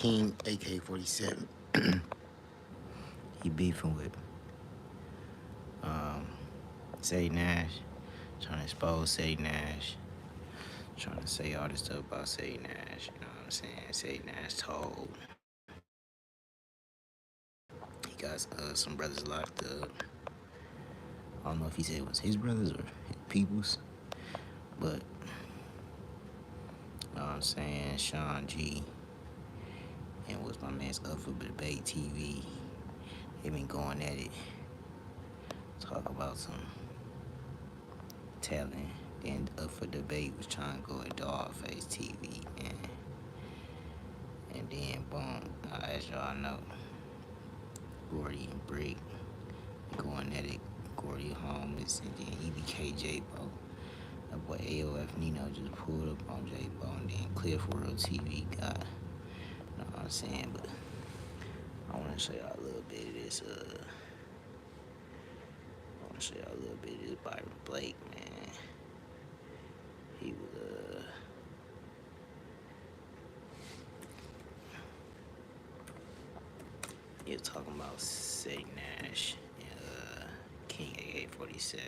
King AK-47. He beefing with Sadie Nash, trying to expose Sadie Nash, trying to say all this stuff about Sadie Nash. You know what I'm saying? Sadie Nash told he got some brothers locked up. I don't know if he said it was his brothers or his people's, but you know what I'm saying, Sean G and what's my man's Up for Debate TV. They been going at it, talk about some talent. Then Up for Debate was trying to go at Dogface TV, man. And then boom, as y'all know, Gordy and Brick going at it. Gordy homeless, and then EBK J-Bo. That boy AOF Nino just pulled up on J-Bo, and then Cliff World TV got, you know what I'm saying? But I want to show y'all a little bit of this, Byron Blake, man. He was, he was talking about Sadie Nash and King AK-47.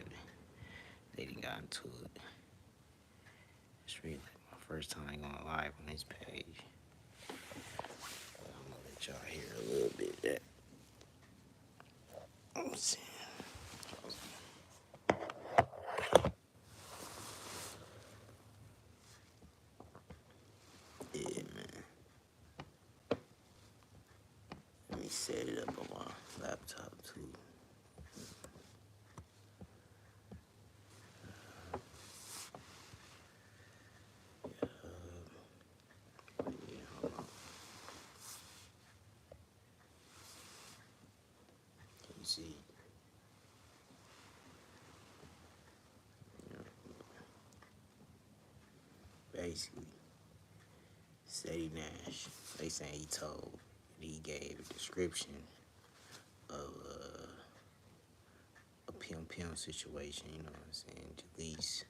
They done got into it. It's really like my first time going live on his page. But I'm gonna let y'all hear a little bit of that. Let's see. Yeah, man. Let me set it up on my laptop too. Yeah, hold on. Can you see? Basically, Sadie Nash, they saying he gave a description of a pimp situation, you know what I'm saying? Jaleese.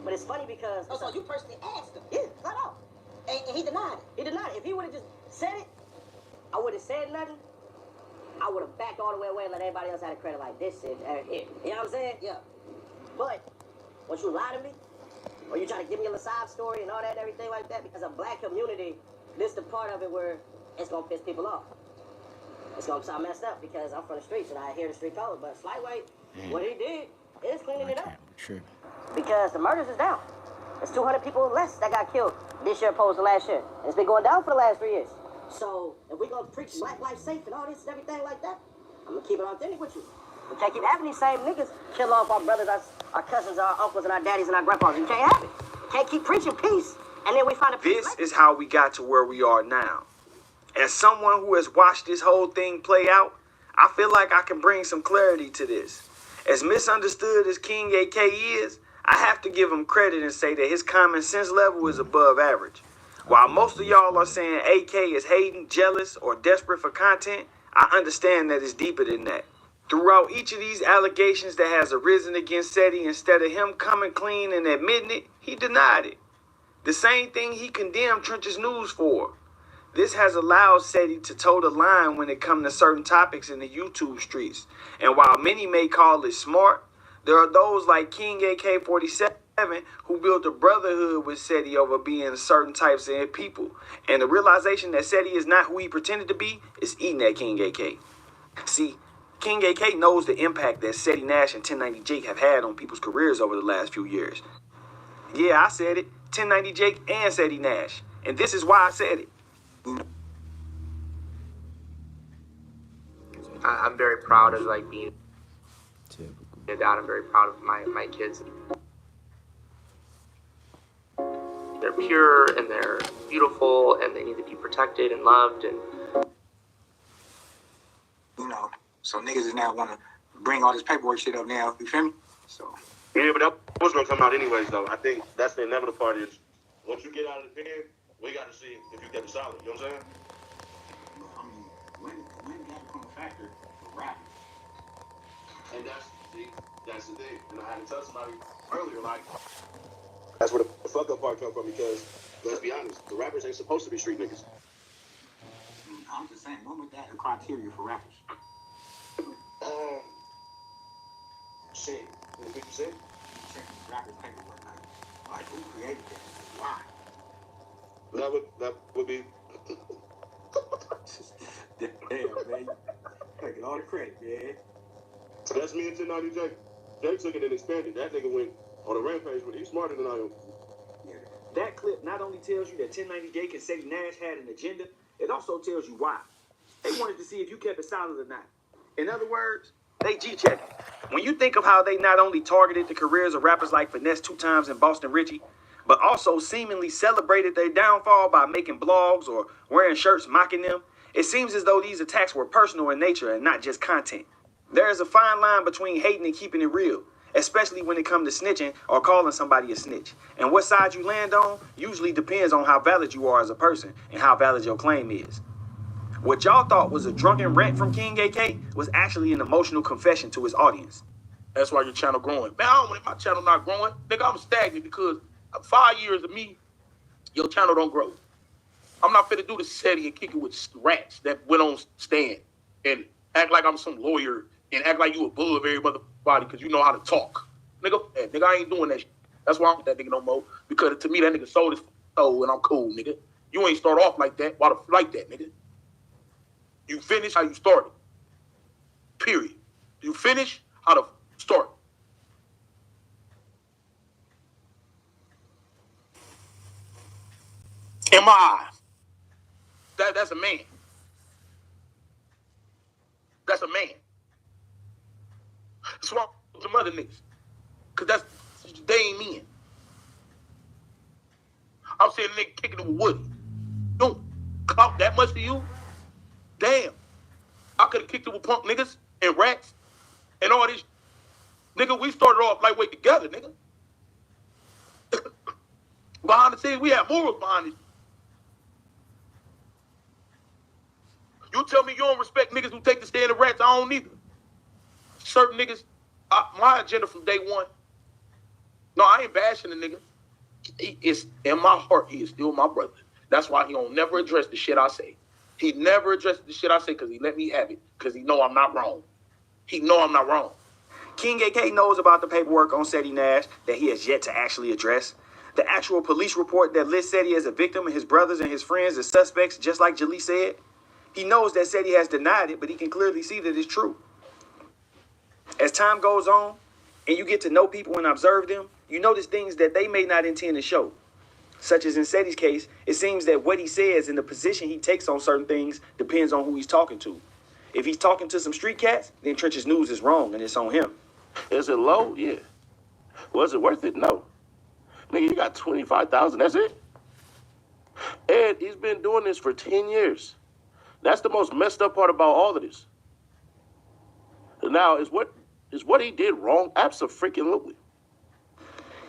But it's funny because... Oh, so you personally asked him? Yeah, flat out. And he denied it. He denied it. If he would have just said it, I would have said nothing. I would have backed all the way away and let everybody else have the credit like this and it. You know what I'm saying? Yeah. But once you lie to me, or you try to give me a side story and all that and everything like that, because of black community, this is the part of it where it's going to piss people off. It's going to sound messed up because I'm from the streets and I hear the street codes. But Slightweight, what he did is cleaning it up. Because the murders is down. There's 200 people less that got killed this year opposed to last year. And it's been going down for the last 3 years. So if we're going to preach black life safe and all this and everything like that, I'm going to keep it authentic with you. We can't keep having these same niggas kill off our brothers, our cousins, our uncles, and our daddies and our grandpas. You can't have it. You can't keep preaching peace. And then we find a peace. This is how we got to where we are now. As someone who has watched this whole thing play out, I feel like I can bring some clarity to this. As misunderstood as King AK is, I have to give him credit and say that his common sense level is above average. While most of y'all are saying AK is hating, jealous, or desperate for content, I understand that it's deeper than that. Throughout each of these allegations that has arisen against Seti, instead of him coming clean and admitting it, he denied it. The same thing he condemned Trench's News for. This has allowed Seti to toe the line when it comes to certain topics in the YouTube streets. And while many may call it smart, there are those like King AK-47 who built a brotherhood with Seti over being certain types of people. And the realization that Seti is not who he pretended to be is eating at King AK. See, King AK knows the impact that Seti Nash and 1090 Jake have had on people's careers over the last few years. Yeah, I said it. 1090 Jake and Seti Nash. And this is why I said it. I'm very proud of being a dad. I'm very proud of my kids. they're pure and they're beautiful and they need to be protected and loved. And you know, so niggas is now want to bring all this paperwork shit up now. You feel me? So yeah, but that was gonna come out anyways, though. I think that's the inevitable part is once you get out of the pen, we got to see if you get it solid. You know what I'm saying? I mean, when got to become a factor for rappers? And that's the thing. And I had to tell somebody earlier, like, that's where the fuck up part come from because, let's be honest, the rappers ain't supposed to be street niggas. I'm just saying, when was that a criteria for rappers? Shit. What did you say? Checking rappers' paperwork, like who created that? Why? That would be. Damn, man. Taking all the credit, man. That's me and 1090 Jake. Jake took it and expanded. That nigga went on a rampage, but he's smarter than I am. Yeah. That clip not only tells you that 1090 Jake and Sadie Nash had an agenda, it also tells you why. They wanted to see if you kept it silent or not. In other words, they G-checked. When you think of how they not only targeted the careers of rappers like Finesse 2 Times and Boston Richie, but also seemingly celebrated their downfall by making blogs or wearing shirts mocking them, it seems as though these attacks were personal in nature and not just content. There is a fine line between hating and keeping it real, especially when it comes to snitching or calling somebody a snitch. And what side you land on usually depends on how valid you are as a person and how valid your claim is. What y'all thought was a drunken rant from King AK was actually an emotional confession to his audience. That's why your channel growing. Man, I don't want my channel not growing. Nigga, I'm stagnant because 5 years of me, your channel don't grow. I'm not finna do the SETI and kick it with rats that went on stand and act like I'm some lawyer and act like you above every motherfucker because you know how to talk. Nigga, I ain't doing that shit. That's why I'm with that nigga no more. Because to me, that nigga sold his soul and I'm cool, nigga. You ain't start off like that. Why the like that, nigga? You finish how you started. Period. You finish how to start. In my eyes. That's a man. That's a man. That's why with some other niggas. Because they ain't men. I'm saying a nigga kicking it with Woody. Don't clout that much to you? Damn. I could have kicked it with punk niggas and rats and all this. Nigga, we started off lightweight together, nigga. Behind the scenes, we have morals behind it. You tell me you don't respect niggas who take the stand of rats, I don't either. Certain niggas, my agenda from day one. No, I ain't bashing the nigga. It's in my heart, he is still my brother. That's why he don't never address the shit I say. He never addresses the shit I say because he let me have it. Because he know I'm not wrong. He know I'm not wrong. King AK knows about the paperwork on Sadie Nash that he has yet to actually address. The actual police report that lists Sadie as a victim and his brothers and his friends as suspects, just like Jaleel said. He knows that Sadie has denied it, but he can clearly see that it's true. As time goes on, and you get to know people and observe them, you notice things that they may not intend to show. Such as in Sadie's case, it seems that what he says and the position he takes on certain things depends on who he's talking to. If he's talking to some street cats, then Trench's News is wrong and it's on him. Is it low? Yeah. Was it worth it? No. Nigga, you got 25,000, that's it? Ed, he's been doing this for 10 years. That's the most messed up part about all of this. Now, is what he did wrong? Abso-freaking-lutely.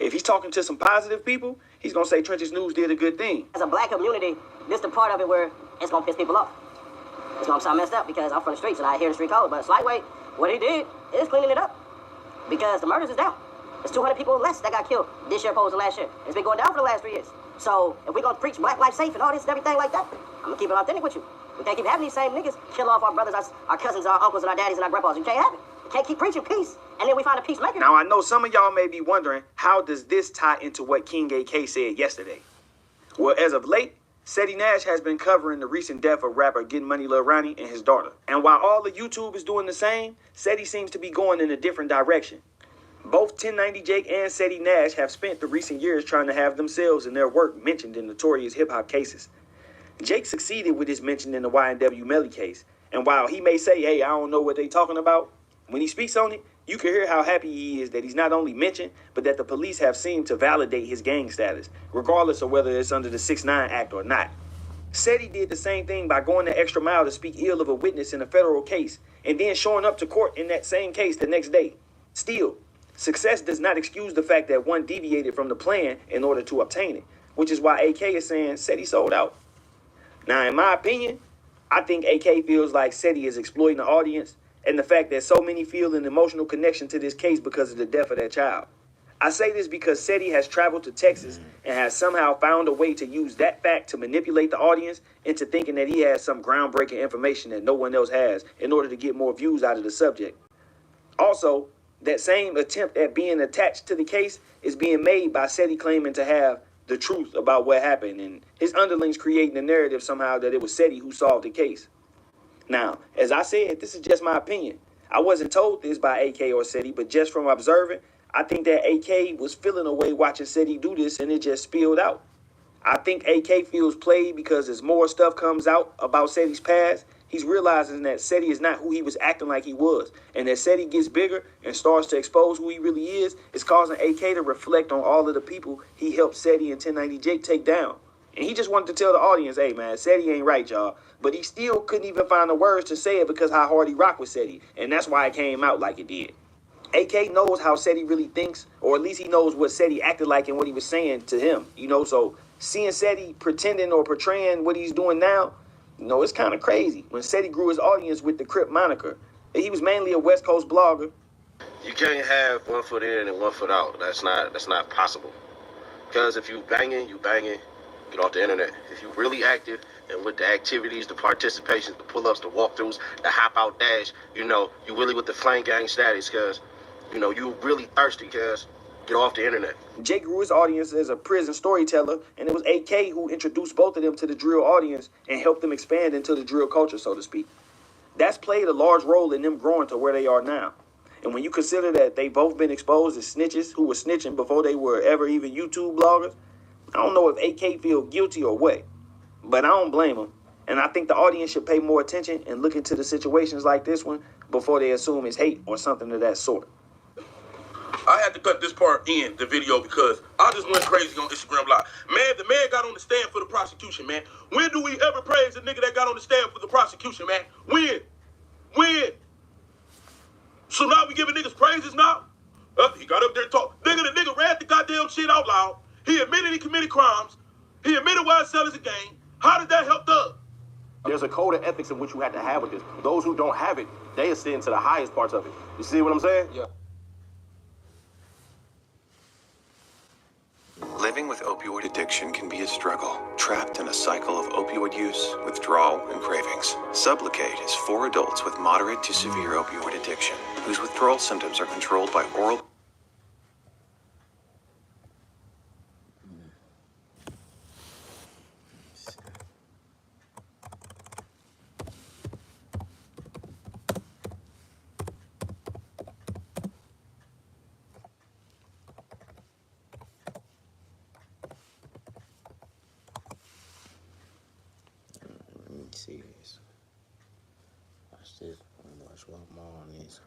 If he's talking to some positive people, he's going to say Trench's News did a good thing. As a black community, this the part of it where it's going to piss people off. It's going to sound messed up because I'm from the streets and I hear the street code. But Slightweight, what he did is cleaning it up because the murders is down. There's 200 people less that got killed this year opposed to last year. It's been going down for the last 3 years. So if we're going to preach black life safe and all this and everything like that, I'm going to keep it authentic with you. We can't keep having these same niggas kill off our brothers, our cousins, our uncles, and our daddies, and our grandpas. You can't have it. You can't keep preaching peace, and then we find a peacemaker. Now, I know some of y'all may be wondering, how does this tie into what King AK said yesterday? Well, as of late, Sadie Nash has been covering the recent death of rapper Getting Money Lil Ronnie and his daughter. And while all of YouTube is doing the same, Sadie seems to be going in a different direction. Both 1090 Jake and Sadie Nash have spent the recent years trying to have themselves and their work mentioned in notorious hip-hop cases. Jake succeeded with his mention in the YNW Melly case. And while he may say, hey, I don't know what they talking about, when he speaks on it, You can hear how happy he is that he's not only mentioned, but that the police have seemed to validate his gang status, regardless of whether it's under the 6ix9ine Act or not. Seti did the same thing by going the extra mile to speak ill of a witness in a federal case, and then showing up to court in that same case the next day. Still, success does not excuse the fact that one deviated from the plan in order to obtain it, which is why AK is saying Seti sold out. Now, in my opinion, I think AK feels like Seti is exploiting the audience and the fact that so many feel an emotional connection to this case because of the death of their child. I say this because Seti has traveled to Texas and has somehow found a way to use that fact to manipulate the audience into thinking that he has some groundbreaking information that no one else has in order to get more views out of the subject. Also, that same attempt at being attached to the case is being made by Seti claiming to have the truth about what happened and his underlings creating the narrative somehow that it was Seti who solved the case. Now, as I said, this is just my opinion. I wasn't told this by AK or Seti, but just from observing, I think that AK was feeling a way watching Seti do this and it just spilled out. I think AK feels played because as more stuff comes out about Seti's past, he's realizing that Seti is not who he was acting like he was. And as Seti gets bigger and starts to expose who he really is, it's causing AK to reflect on all of the people he helped Seti and 1090 Jake take down. And he just wanted to tell the audience, hey man, Seti ain't right, y'all. But he still couldn't even find the words to say it because how hard he rocked with Seti. And that's why it came out like it did. AK knows how Seti really thinks, or at least he knows what Seti acted like and what he was saying to him, so seeing Seti pretending or portraying what he's doing now, it's kind of crazy. When Seti grew his audience with the Crip moniker, he was mainly a West Coast blogger. You can't have 1 foot in and 1 foot out. That's not possible. Because if you banging, get off the internet. If you really active and with the activities, the participations, the pull-ups, the walkthroughs, the hop-out dash, you really with the flame gang status, because, you really thirsty, because get off the internet. Jake grew his audience as a prison storyteller, and it was AK who introduced both of them to the drill audience and helped them expand into the drill culture, so to speak. That's played a large role in them growing to where they are now. And when you consider that they both been exposed as snitches who were snitching before they were ever even YouTube bloggers, I don't know if AK feel guilty or what, but I don't blame him. And I think the audience should pay more attention and look into the situations like this one before they assume it's hate or something of that sort. I had to cut this part in the video because I just went crazy on Instagram Live. Man, the man got on the stand for the prosecution, man. When do we ever praise a nigga that got on the stand for the prosecution, man? When? So now we giving niggas praises now? He got up there and talked. The nigga read the goddamn shit out loud. He admitted he committed crimes. He admitted why sell is a gang. How did that help Thug? There's a code of ethics in which you have to have with this. Those who don't have it, they ascend to the highest parts of it. You see what I'm saying? Yeah. Living with opioid addiction can be a struggle. Trapped in a cycle of opioid use, withdrawal, and cravings. Sublocade is for adults with moderate to severe opioid addiction, whose withdrawal symptoms are controlled by oral. See this. Watch this. Watch one more on this.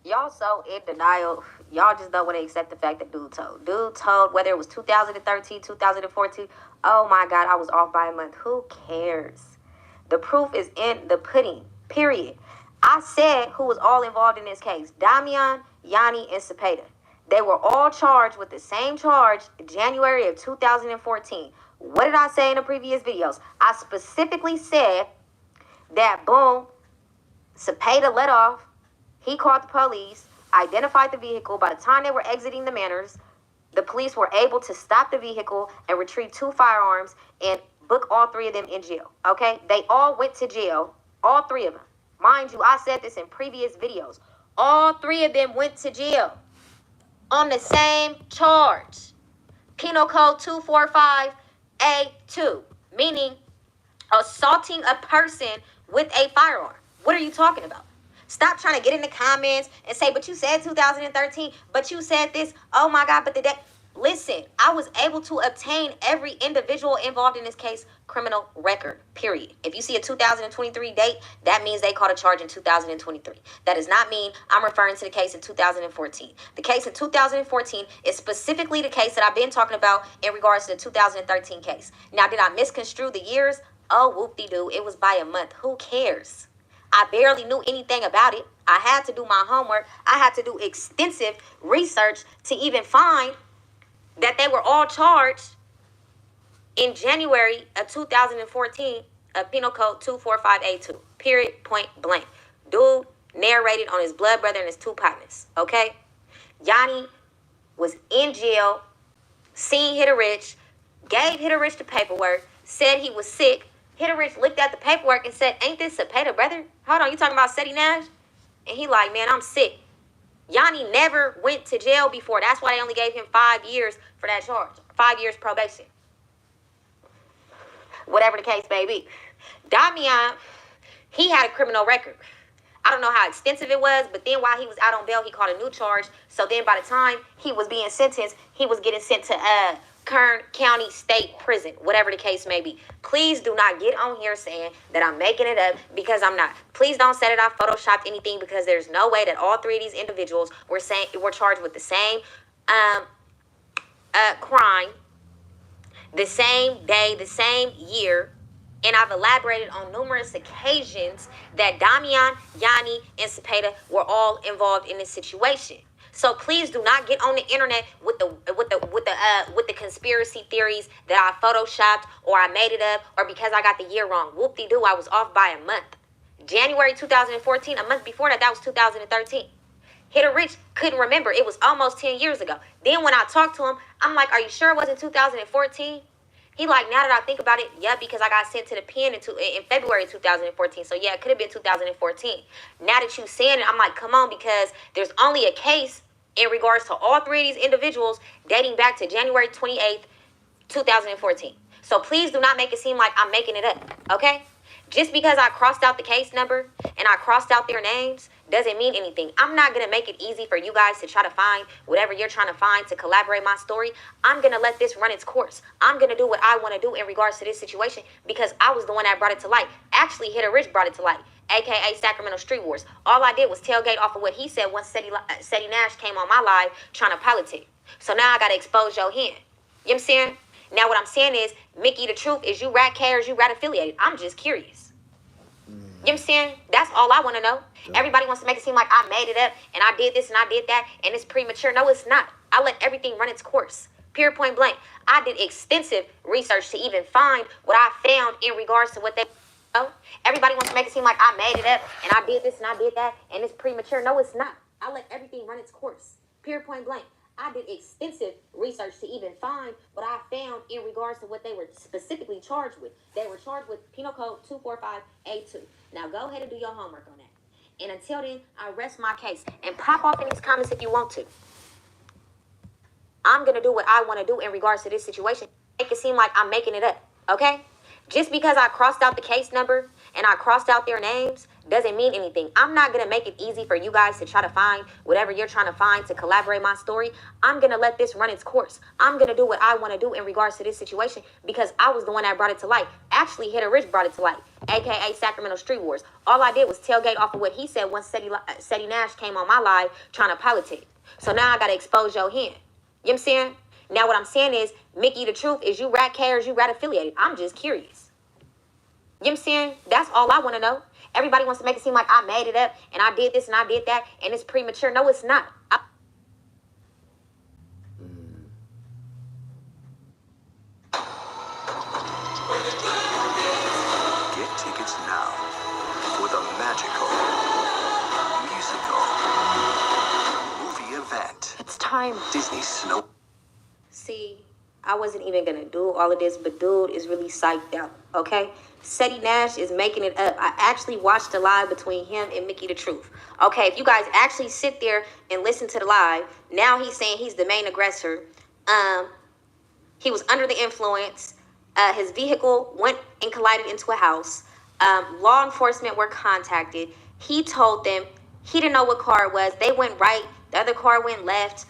Y'all so in denial. Y'all just don't want to accept the fact that dude told, whether it was 2013, 2014. Oh my God, I was off by a month. Who cares? The proof is in the pudding, period. I said who was all involved in this case. Damian, Yanni, and Cepeda. They were all charged with the same charge in January of 2014. What did I say in the previous videos? I specifically said that, boom, Cepeda let off. He called the police, identified the vehicle. By the time they were exiting the manors, the police were able to stop the vehicle and retrieve 2 firearms and book all 3 of them in jail, okay? They all went to jail, all 3 of them. Mind you, I said this in previous videos. All 3 of them went to jail on the same charge. Penal Code 245A2, meaning assaulting a person with a firearm. What are you talking about? Stop trying to get in the comments and say, but you said 2013, but you said this. Oh my God, but the day. Listen, I was able to obtain every individual involved in this case criminal record, period. If you see a 2023 date, that means they caught a charge in 2023. That does not mean I'm referring to the case in 2014. The case in 2014 is specifically the case that I've been talking about in regards to the 2013 case. Now, did I misconstrue the years? Oh, whoop-de-doo, it was by a month. Who cares? I barely knew anything about it. I had to do my homework. I had to do extensive research to even find that they were all charged in January of 2014 of Penal Code 245A2. Period, point blank. Dude narrated on his blood brother and his two partners, okay? Yanni was in jail, seen Hitter Rich, gave Hitter Rich the paperwork, said he was sick. Hitter Rich looked at the paperwork and said, ain't this Cepeda, brother? Hold on, you talking about Seti Nash? And he like, man, I'm sick. Yanni never went to jail before. That's why they only gave him 5 years for that charge. 5 years probation. Whatever the case may be. Damian, he had a criminal record. I don't know how extensive it was, but then while he was out on bail, he caught a new charge. So then by the time he was being sentenced, he was getting sent to Kern County State Prison, whatever the case may be. Please do not get on here saying that I'm making it up, because I'm not. Please don't say that I photoshopped anything, because there's no way that all three of these individuals were charged with the same crime, the same day, the same year. And I've elaborated on numerous occasions that Damian, Yanni, and Cepeda were all involved in this situation. So please do not get on the internet with the conspiracy theories that I photoshopped or I made it up or because I got the year wrong. Whoop-de-doo, I was off by a month. January 2014, a month before that, that was 2013. Hitter Rich couldn't remember. It was almost 10 years ago. Then when I talked to him, I'm like, are you sure it wasn't 2014? He like, now that I think about it, yeah, because I got sent to the pen in February 2014. So yeah, it could have been 2014. Now that you saying it, I'm like, come on, because there's only a case in regards to all three of these individuals dating back to January 28th, 2014. So please do not make it seem like I'm making it up, okay? Just because I crossed out the case number and I crossed out their names doesn't mean anything. I'm not going to make it easy for you guys to try to find whatever you're trying to find to collaborate my story. I'm going to let this run its course. I'm going to do what I want to do in regards to this situation because I was the one that brought it to light. Actually, Hitter Rich brought it to light, a.k.a. Sacramento Street Wars. All I did was tailgate off of what he said once Seti Nash came on my live trying to politic. So now I got to expose your hand. You know what I'm saying? Now what I'm saying is, Mickey, the truth is you rat K or you rat affiliated. I'm just curious. You know what I'm saying? That's all I want to know. Everybody wants to make it seem like I made it up and I did this and I did that and it's premature. No, it's not. I let everything run its course. Pure point blank. I did extensive research to even find what I found in regards to what they know. Everybody wants to make it seem like I made it up and I did this and I did that and it's premature. No, it's not. I let everything run its course. Pure point blank. I did extensive research to even find what I found in regards to what they were specifically charged with. They were charged with Penal Code 245A2. Now go ahead and do your homework on that. And until then, I rest my case. And pop off in these comments if you want to. I'm going to do what I want to do in regards to this situation. Make it seem like I'm making it up, okay? Just because I crossed out the case number and I crossed out their names doesn't mean anything. I'm not going to make it easy for you guys to try to find whatever you're trying to find to collaborate my story. I'm going to let this run its course. I'm going to do what I want to do in regards to this situation because I was the one that brought it to light. Actually, Hitter Rich brought it to light, a.k.a. Sacramento Street Wars. All I did was tailgate off of what he said once Seti Nash came on my live trying to politic. So now I got to expose your hand. You know what I'm saying? Now what I'm saying is, Mickey, the truth is you rat K or you rat affiliated. I'm just curious. You know what I'm saying? That's all I want to know. Everybody wants to make it seem like I made it up and I did this and I did that and it's premature. No, it's not. Get tickets now for the magical musical movie event. It's time. Disney Snow. See, I wasn't even going to do all of this, but dude is really psyched out, okay? Seti Nash is making it up. I actually watched the live between him and Mickey the Truth. Okay, if you guys actually sit there and listen to the live, now he's saying he's the main aggressor. He was under the influence. His vehicle went and collided into a house. Law enforcement were contacted. He told them He didn't know what car it was. They went right. The other car went left.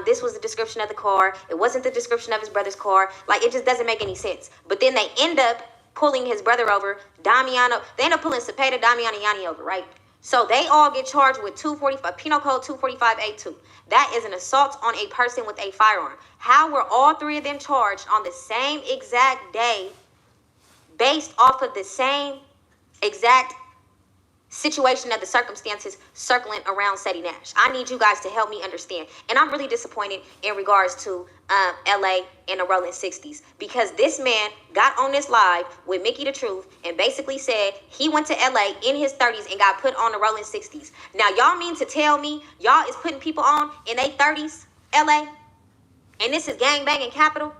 This was the description of the car. It wasn't the description of his brother's car. Like, it just doesn't make any sense. But then they end up pulling his brother over, Damiano. They end up pulling Cepeda, Damiano, and Yanni over, right? So they all get charged with 245, Penal Code 245A2. That is an assault on a person with a firearm. How were all three of them charged on the same exact day based off of the same exact situation of the circumstances circling around Seti Nash? I need you guys to help me understand. And I'm really disappointed in regards to LA and the Rolling 60s, because this man got on this live with Mickey the Truth and basically said he went to LA in his 30s and got put on the Rolling 60s. Now, y'all mean to tell me y'all is putting people on in their 30s, LA? And this is gangbanging capital?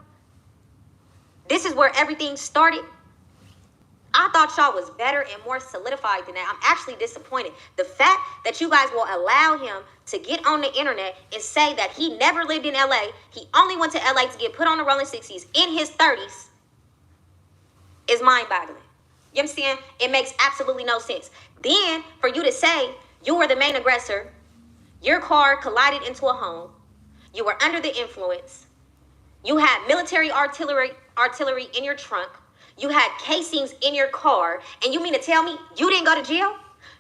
This is where everything started? I thought y'all was better and more solidified than that. I'm actually disappointed. The fact that you guys will allow him to get on the internet and say that he never lived in LA, he only went to LA to get put on the Rolling 60s in his 30s, is mind-boggling. You understand? It makes absolutely no sense. Then, for you to say you were the main aggressor, your car collided into a home, you were under the influence, you had military artillery in your trunk, you had casings in your car, and you mean to tell me you didn't go to jail?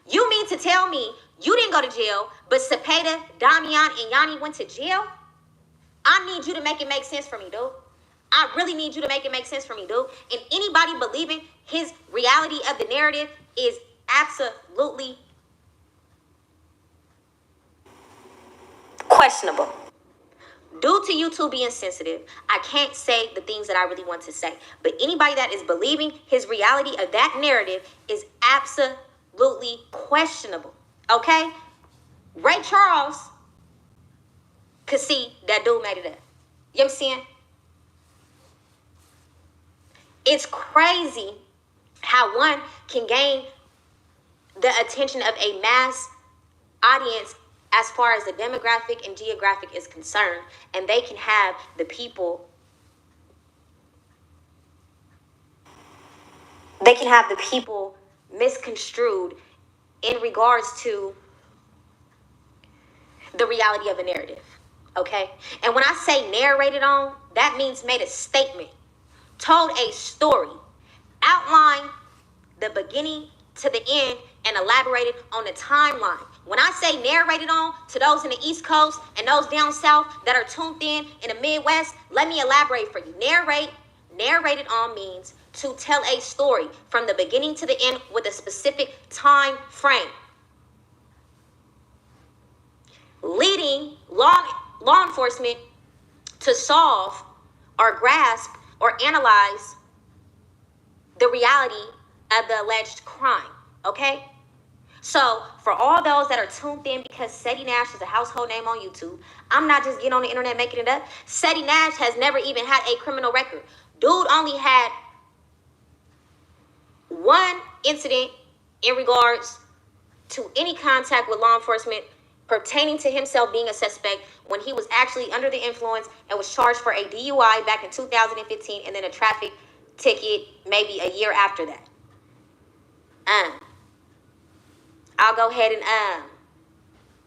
You mean to tell me you didn't go to jail, but Cepeda, Damian, and Yanni went to jail? I need you to make it make sense for me, dude. I really need you to make it make sense for me, dude. And anybody believing his reality of the narrative is absolutely questionable. Due to YouTube being sensitive, I can't say the things that I really want to say. But anybody that is believing his reality of that narrative is absolutely questionable. Okay? Ray Charles could see that dude made it up. You know what I'm saying? It's crazy how one can gain the attention of a mass audience as far as the demographic and geographic is concerned, and they can have the people misconstrued in regards to the reality of a narrative, okay? And when I say narrated on, that means made a statement, told a story, outlined the beginning to the end, and elaborated on the timeline. When I say narrated on, to those in the East Coast and those down south that are tuned in the Midwest, let me elaborate for you. Narrated on means to tell a story from the beginning to the end with a specific time frame, leading law enforcement to solve or grasp or analyze the reality of the alleged crime, okay? So, for all those that are tuned in because Seti Nash is a household name on YouTube, I'm not just getting on the internet making it up. Seti Nash has never even had a criminal record. Dude only had one incident in regards to any contact with law enforcement pertaining to himself being a suspect when he was actually under the influence and was charged for a DUI back in 2015 and then a traffic ticket maybe a year after that. I'll go ahead and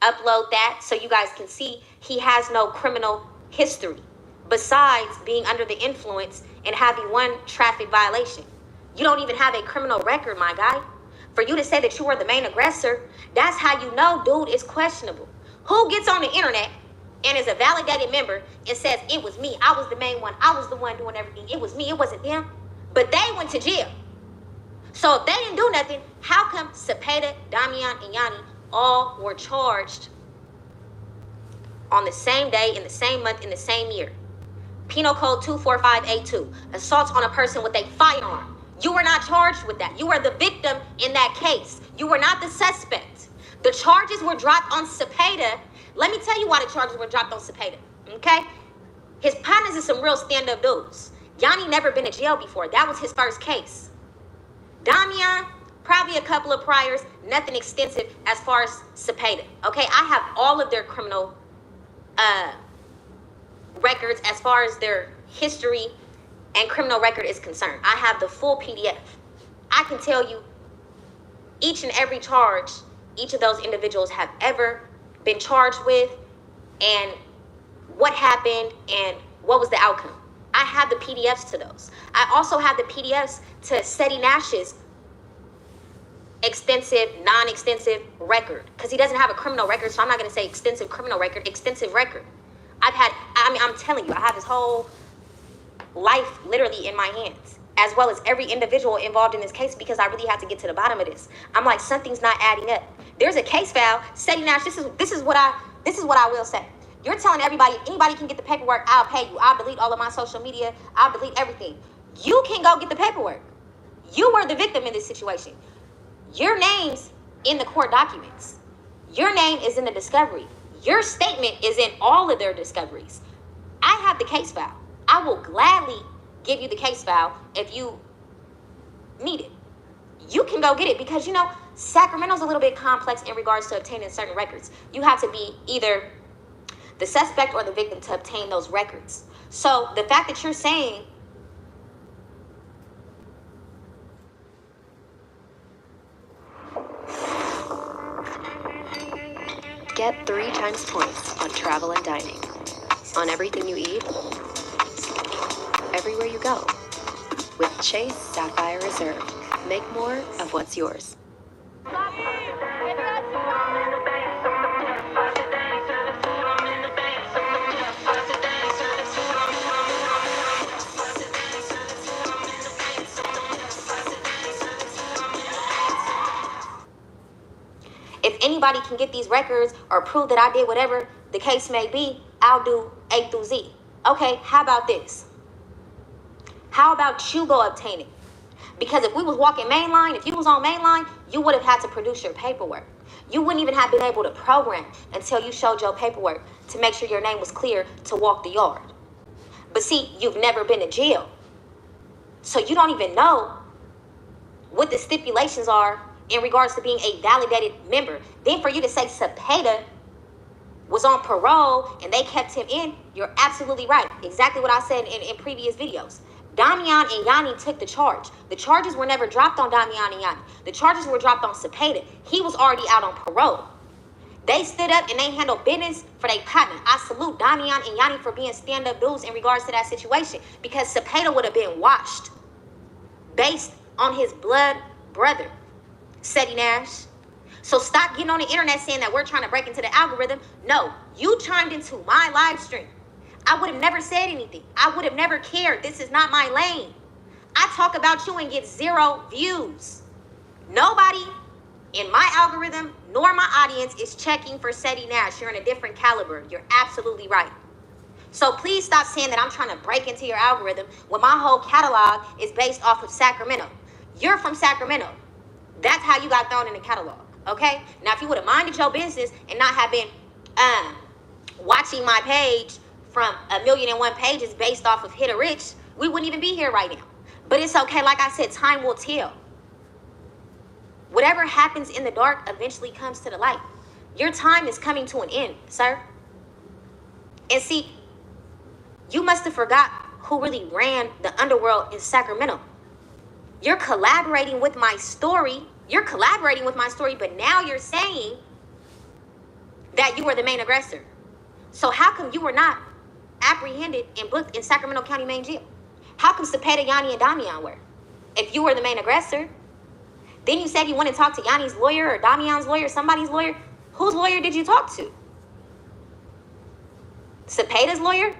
upload that so you guys can see he has no criminal history besides being under the influence and having one traffic violation. You don't even have a criminal record, my guy. For you to say that you were the main aggressor, that's how you know dude is questionable. Who gets on the internet and is a validated member and says, it was me, I was the main one, I was the one doing everything, it was me, it wasn't them? But they went to jail. So if they didn't do nothing, how come Cepeda, Damian, and Yanni all were charged on the same day, in the same month, in the same year? Penal Code 245A2, assault on a person with a firearm. You were not charged with that. You were the victim in that case. You were not the suspect. The charges were dropped on Cepeda. Let me tell you why the charges were dropped on Cepeda, okay? His partners is some real stand-up dudes. Yanni never been to jail before. That was his first case. Damian, probably a couple of priors, nothing extensive as far as Cepeda, okay? I have all of their criminal records as far as their history and criminal record is concerned. I have the full PDF. I can tell you each and every charge each of those individuals have ever been charged with, and what happened, and what was the outcome. I have the PDFs to those. I also have the PDFs to Seti Nash's extensive, non-extensive record, because he doesn't have a criminal record, so I'm not going to say extensive criminal record, extensive record. I'm telling you, I have his whole life literally in my hands, as well as every individual involved in this case, because I really have to get to the bottom of this. I'm like, something's not adding up. There's a case file. Seti Nash, this is what I will say. You're telling everybody, if anybody can get the paperwork, I'll pay you. I'll delete all of my social media. I'll delete everything. You can go get the paperwork. You were the victim in this situation. Your name's in the court documents. Your name is in the discovery. Your statement is in all of their discoveries. I have the case file. I will gladly give you the case file if you need it. You can go get it, because, you know, Sacramento's a little bit complex in regards to obtaining certain records. You have to be either the suspect or the victim to obtain those records. So the fact that you're saying get 3 times points on travel and dining, on everything you eat, everywhere you go. With Chase Sapphire Reserve, make more of what's yours. if anybody can get these records or prove that I did whatever the case may be, I'll do A through Z. Okay, how about this? How about you go obtain it? Because if we was walking mainline, if you was on mainline, you would have had to produce your paperwork. You wouldn't even have been able to program until you showed your paperwork to make sure your name was clear to walk the yard. But see, you've never been to jail. So you don't even know what the stipulations are in regards to being a validated member. Then for you to say Cepeda was on parole and they kept him in, you're absolutely right. Exactly what I said in previous videos. Damian and Yanni took the charge. The charges were never dropped on Damian and Yanni. The charges were dropped on Cepeda. He was already out on parole. They stood up and they handled business for their partner. I salute Damian and Yanni for being stand-up dudes in regards to that situation, because Cepeda would have been washed based on his blood brother, Seti Nash. So stop getting on the internet saying that we're trying to break into the algorithm. No, you chimed into my live stream. I would have never said anything. I would have never cared. This is not my lane. I talk about you and get 0 views. Nobody in my algorithm nor my audience is checking for Seti Nash. You're in a different caliber. You're absolutely right. So please stop saying that I'm trying to break into your algorithm when my whole catalog is based off of Sacramento. You're from Sacramento. That's how you got thrown in the catalog, okay? Now, if you would have minded your business and not have been watching my page from 1,000,001 pages based off of Hit a Rich, we wouldn't even be here right now. But it's okay. Like I said, time will tell. Whatever happens in the dark eventually comes to the light. Your time is coming to an end, sir. And see, you must have forgot who really ran the underworld in Sacramento. You're collaborating with my story. But now you're saying that you were the main aggressor. So how come you were not apprehended and booked in Sacramento County Main Jail? How come Cepeda, Yanni, and Damian were? If you were the main aggressor, then you said you went and talked to Yanni's lawyer or Damian's lawyer, somebody's lawyer. Whose lawyer did you talk to? Cepeda's lawyer?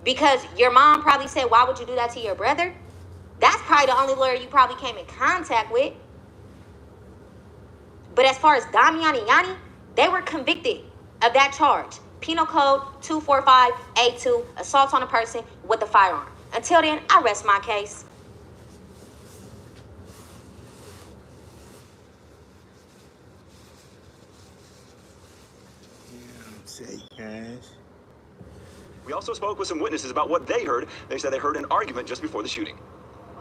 Because your mom probably said, why would you do that to your brother? That's probably the only lawyer you probably came in contact with. But as far as Damian and Yanni, they were convicted of that charge. Penal Code 245A2, assault on a person with a firearm. Until then, I rest my case. We also spoke with some witnesses about what they heard. They said they heard an argument just before the shooting.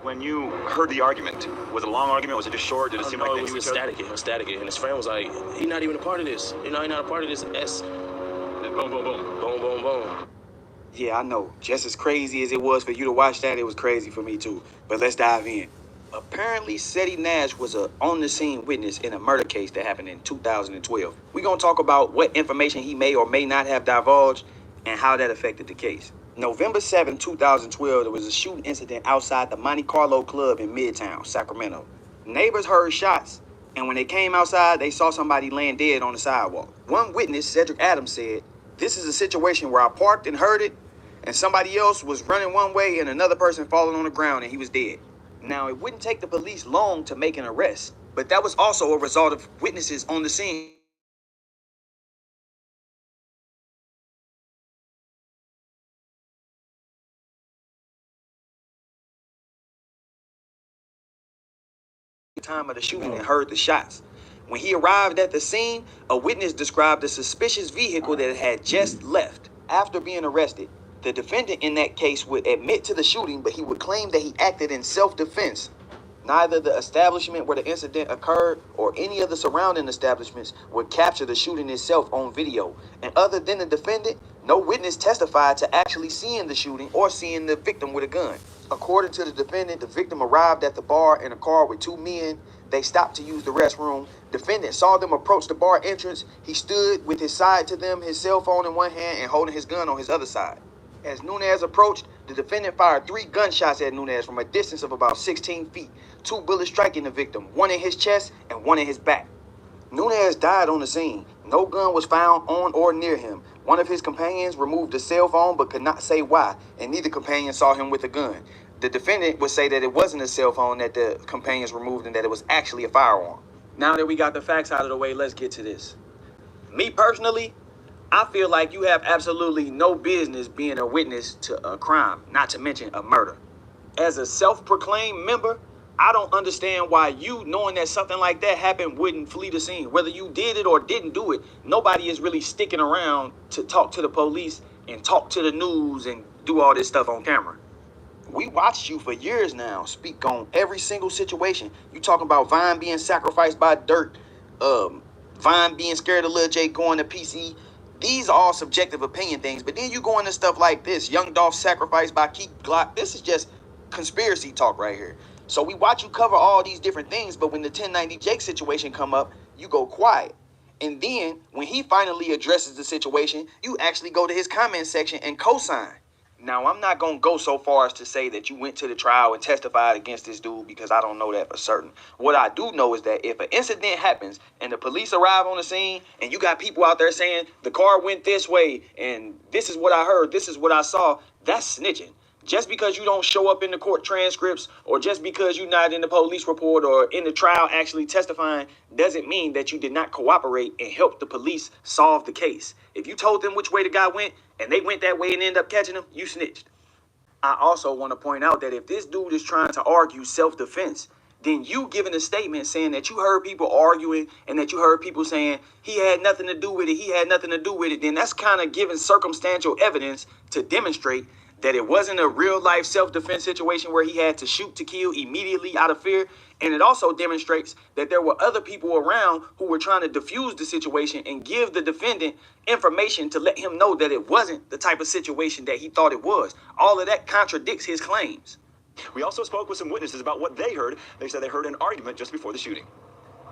When you heard the argument, was it a long argument? Was it just short? Did it seem like they knew each other? It was static. And his friend was like, he's not even a part of this. You know, he's not a part of this. Boom, boom, boom. Boom, boom, boom. Yeah, I know. Just as crazy as it was for you to watch that, it was crazy for me too. But let's dive in. Apparently, Seti Nash was a on-the-scene witness in a murder case that happened in 2012. We're going to talk about what information he may or may not have divulged and how that affected the case. November 7, 2012, there was a shooting incident outside the Monte Carlo Club in Midtown, Sacramento. Neighbors heard shots, and when they came outside, they saw somebody laying dead on the sidewalk. One witness, Cedric Adams, said, "This is a situation where I parked and heard it, and somebody else was running one way and another person falling on the ground and he was dead." Now, it wouldn't take the police long to make an arrest, but that was also a result of witnesses on the scene at the time of the shooting and heard the shots. When he arrived at the scene, a witness described a suspicious vehicle that had just left. After being arrested, the defendant in that case would admit to the shooting, but he would claim that he acted in self-defense. Neither the establishment where the incident occurred or any of the surrounding establishments would capture the shooting itself on video. And other than the defendant, no witness testified to actually seeing the shooting or seeing the victim with a gun. According to the defendant, the victim arrived at the bar in a car with two men. They stopped to use the restroom. Defendant saw them approach the bar entrance. He stood with his side to them, his cell phone in one hand and holding his gun on his other side. As Nunez approached, the defendant fired 3 gunshots at Nunez from a distance of about 16 feet, 2 bullets striking the victim, one in his chest and one in his back. Nunez died on the scene. No gun was found on or near him. One of his companions removed a cell phone but could not say why, and neither companion saw him with a gun. The defendant would say that it wasn't a cell phone that the companions removed and that it was actually a firearm. Now that we got the facts out of the way, let's get to this. Me personally, I feel like you have absolutely no business being a witness to a crime, not to mention a murder. As a self-proclaimed member, I don't understand why you, knowing that something like that happened, wouldn't flee the scene. Whether you did it or didn't do it, nobody is really sticking around to talk to the police and talk to the news and do all this stuff on camera. We watched you for years now speak on every single situation. You talking about Vine being sacrificed by dirt, Vine being scared of Lil J going to PC. These are all subjective opinion things, but then you go into stuff like this, Young Dolph sacrificed by Keith Glock. This is just conspiracy talk right here. So we watch you cover all these different things, but when the 1090 Jake situation come up, you go quiet. And then when he finally addresses the situation, you actually go to his comment section and co-sign. Now, I'm not going to go so far as to say that you went to the trial and testified against this dude because I don't know that for certain. What I do know is that if an incident happens and the police arrive on the scene and you got people out there saying the car went this way and this is what I heard, this is what I saw, that's snitching. Just because you don't show up in the court transcripts or just because you're not in the police report or in the trial actually testifying doesn't mean that you did not cooperate and help the police solve the case. If you told them which way the guy went and they went that way and ended up catching him, you snitched. I also want to point out that if this dude is trying to argue self-defense, then you giving a statement saying that you heard people arguing and that you heard people saying he had nothing to do with it, he had nothing to do with it, then that's kind of giving circumstantial evidence to demonstrate that it wasn't a real life self-defense situation where he had to shoot to kill immediately out of fear. And it also demonstrates that there were other people around who were trying to defuse the situation and give the defendant information to let him know that it wasn't the type of situation that he thought it was. All of that contradicts his claims. We also spoke with some witnesses about what they heard. They said they heard an argument just before the shooting.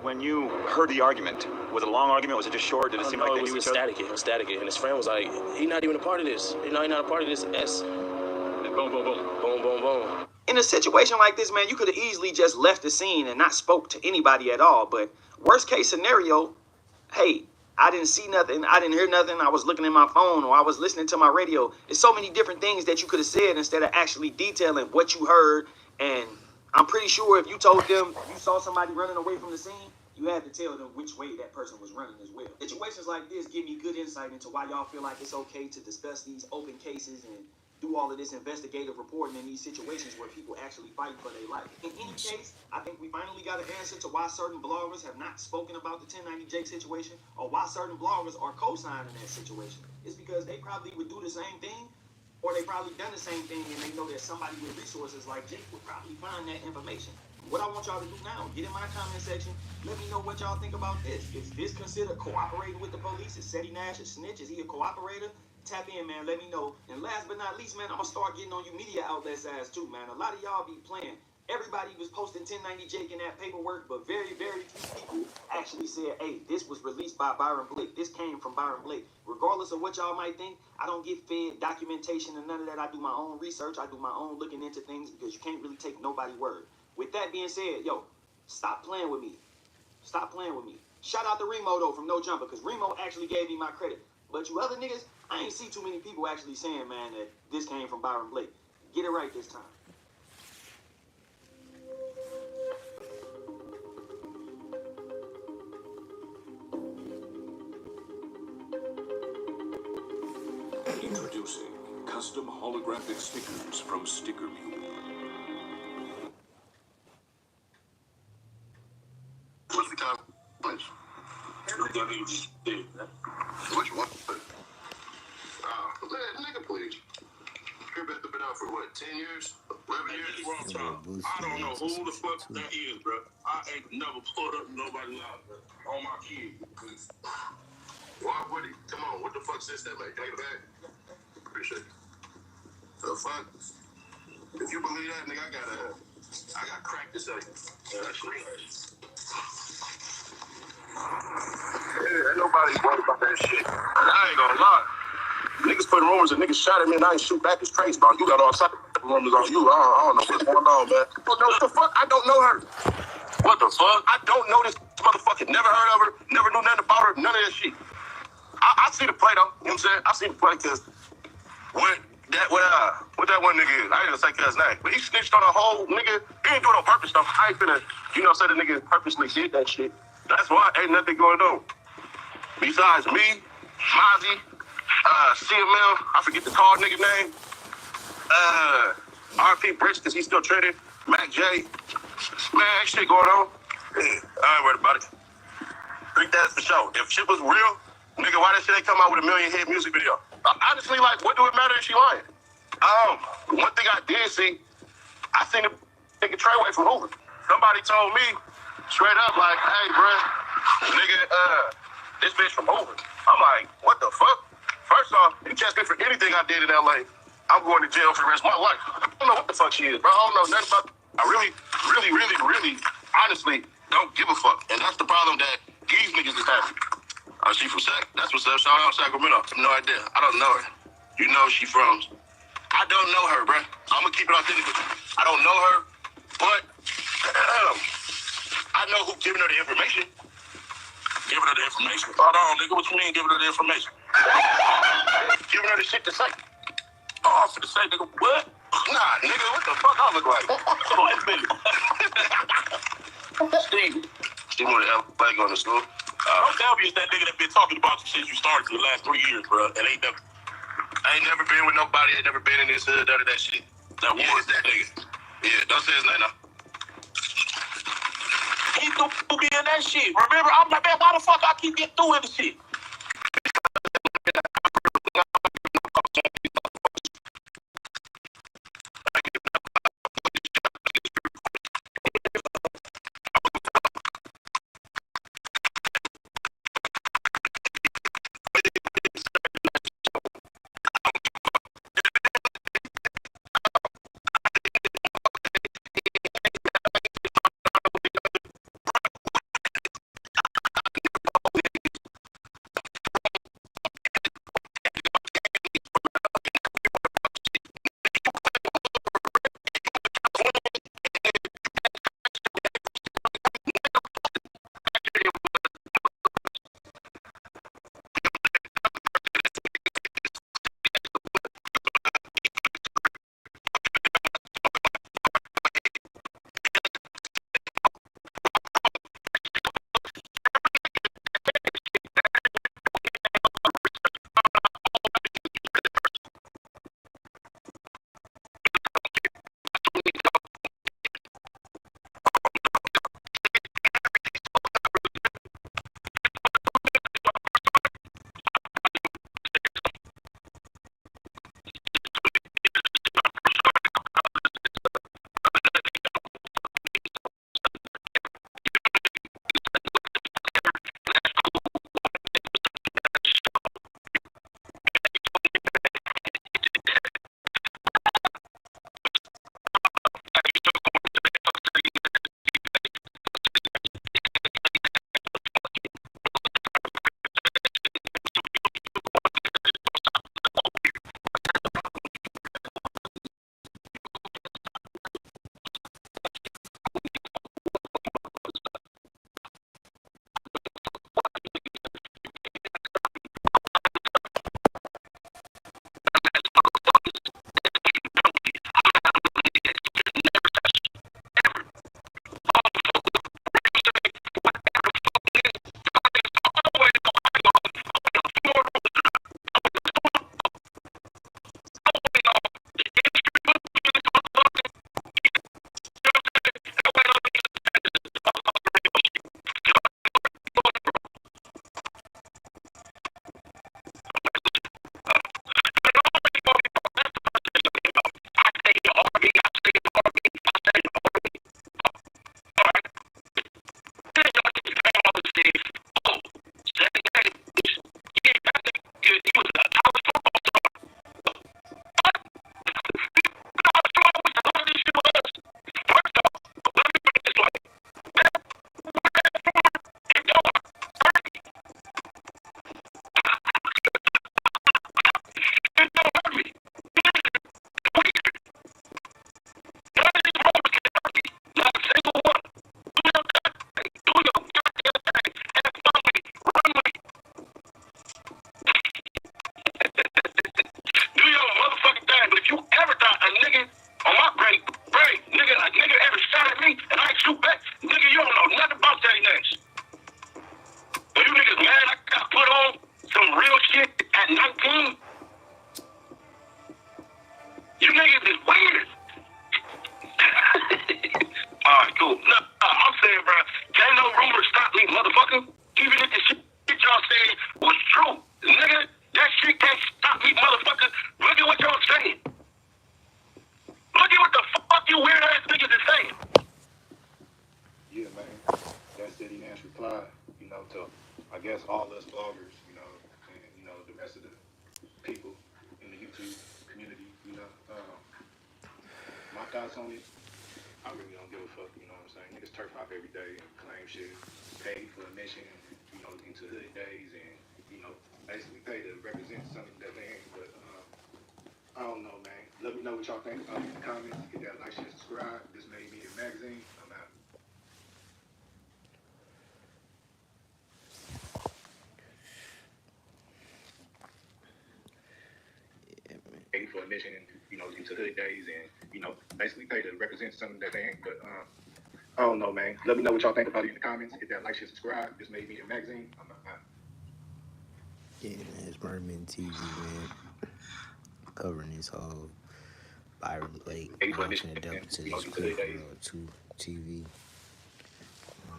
When you heard the argument, was it a long argument? Was it just short? Did it seem like they knew each other? It was static. And his friend was like, he's not even a part of this. He's not a part of this S. And boom, boom, boom. Boom, boom, boom. In a situation like this, man, you could have easily just left the scene and not spoke to anybody at all. But worst case scenario, hey, I didn't see nothing. I didn't hear nothing. I was looking at my phone or I was listening to my radio. There's so many different things that you could have said instead of actually detailing what you heard. And I'm pretty sure if you told them you saw somebody running away from the scene, you had to tell them which way that person was running as well. Situations like this give me good insight into why y'all feel like it's okay to discuss these open cases and do all of this investigative reporting in these situations where people actually fight for their life. In any case, I think we finally got an answer to why certain bloggers have not spoken about the 1090 Jake situation or why certain bloggers are co-signing that situation. It's because they probably would do the same thing or they probably done the same thing and they know that somebody with resources like Jake would probably find that information. What I want y'all to do now, get in my comment section. Let me know what y'all think about this. Is this considered cooperating with the police? Is Seti Nash a snitch? Is he a cooperator? Tap in, man. Let me know. And last but not least, man, I'm going to start getting on you media outlets ass too, man. A lot of y'all be playing Everybody was posting 1090 Jake in that paperwork, but very, very few people actually said, hey, this was released by Byron Blake. This came from Byron Blake. Regardless of what y'all might think, I don't get fed documentation and none of that. I do my own research. I do my own looking into things because you can't really take nobody's word. With that being said, yo, stop playing with me. Stop playing with me. Shout out to Remo, though, from No Jumper, because Remo actually gave me my credit. But you other niggas, I ain't see too many people actually saying, man, that this came from Byron Blake. Get it right this time. Introducing custom holographic stickers from Sticker Mule. What's the college? Which one? Nigga, please. You've been out for what, 10 years? 11 years? I don't know who the fuck that is, bro. I ain't never pulled up nobody live, bro. On my kid. Why would he? Come on, what the fuck says that, man? Can I get a bag? Appreciate it. The fuck? If you believe that, nigga, I got crack to say. That's shit. Yeah, ain't nobody worried about that shit. I ain't gonna lie. Niggas putting rumors and niggas shot at me and I ain't shoot back as Trace Bond. You got all types of rumors on you. I don't know what's going on, man. What the fuck? I don't know her. What the fuck? I don't know this motherfucker. Never heard of her. Never knew nothing about her. None of that shit. I see the play though. You know what I'm saying? I see the play because what that one nigga is. I ain't gonna say his name. But he snitched on a whole nigga. He ain't do it on purpose though. I ain't finna, say the nigga purposely did that shit. That's why ain't nothing going on. Besides me, Mozzie, CML, I forget the tall nigga name. RP Bricks, because he's still trading. Mac J. Man, ain't shit going on. Yeah, I ain't worried about it. Think that's for sure. If shit was real, nigga, why that shit ain't come out with a million hit music video? Honestly, like, what do it matter if she lying? One thing I did see, I seen a nigga Treyway from Hoover. Somebody told me straight up, like, hey, bruh, nigga, this bitch from Hoover. I'm like, what the fuck? First off, you catch me for anything I did in LA, I'm going to jail for the rest of my life. I don't know what the fuck she is, bro. I don't know nothing about. I really, honestly, don't give a fuck. And that's the problem that these niggas is having. She from Sac? That's what's up. Shout out Sacramento. I have no idea. I don't know her. You know she from. I don't know her, bro. I'm gonna keep it authentic. I don't know her, but I know who giving her the information. Giving her the information. Hold on, nigga. What you mean giving her the information? Giving her the shit to say. Oh, I'm finna say, nigga, what? Nah, nigga, what the fuck I look like? Come on, Steve. Steve went to LA going to school. Don't tell me it's that nigga that been talking about the shit you started for the last 3 years, bro. And I ain't never been with nobody. Ain't never been in this hood, none of that shit. That was that nigga. Yeah, don't say his name now. He threw me in that shit. Remember, I'm like, man, why the fuck I keep getting through in the shit? right, cool. Nah, I'm saying, bro, can't no rumor stop these motherfuckers. Even if the shit y'all saying was true, nigga, that shit can't stop these motherfuckers. Look at what y'all saying. Look at what the fuck you weird ass niggas is saying. Yeah, man. That city Nash replied, to, I guess, all us bloggers, and, the rest of the people in the YouTube community, my thoughts on it, I really don't give a fuck, you know what I'm saying? Niggas turf hop every day and claim shit, pay for admission, into hood days and, basically pay to represent something that they ain't. But I don't know, man. Let me know what y'all think about it in the comments. Hit that like, share, subscribe. This made me a magazine. I'm out. Pay for admission, into hood days and, basically pay to represent something that they ain't. But I don't know, man. Let me know what y'all think about it in the comments. Hit that like, share, subscribe. This made me a magazine. I'm out. Yeah, man, it's MurdamittenTV, man. Covering this whole Byron Blake launching the devil to this Cliff World 2 TV.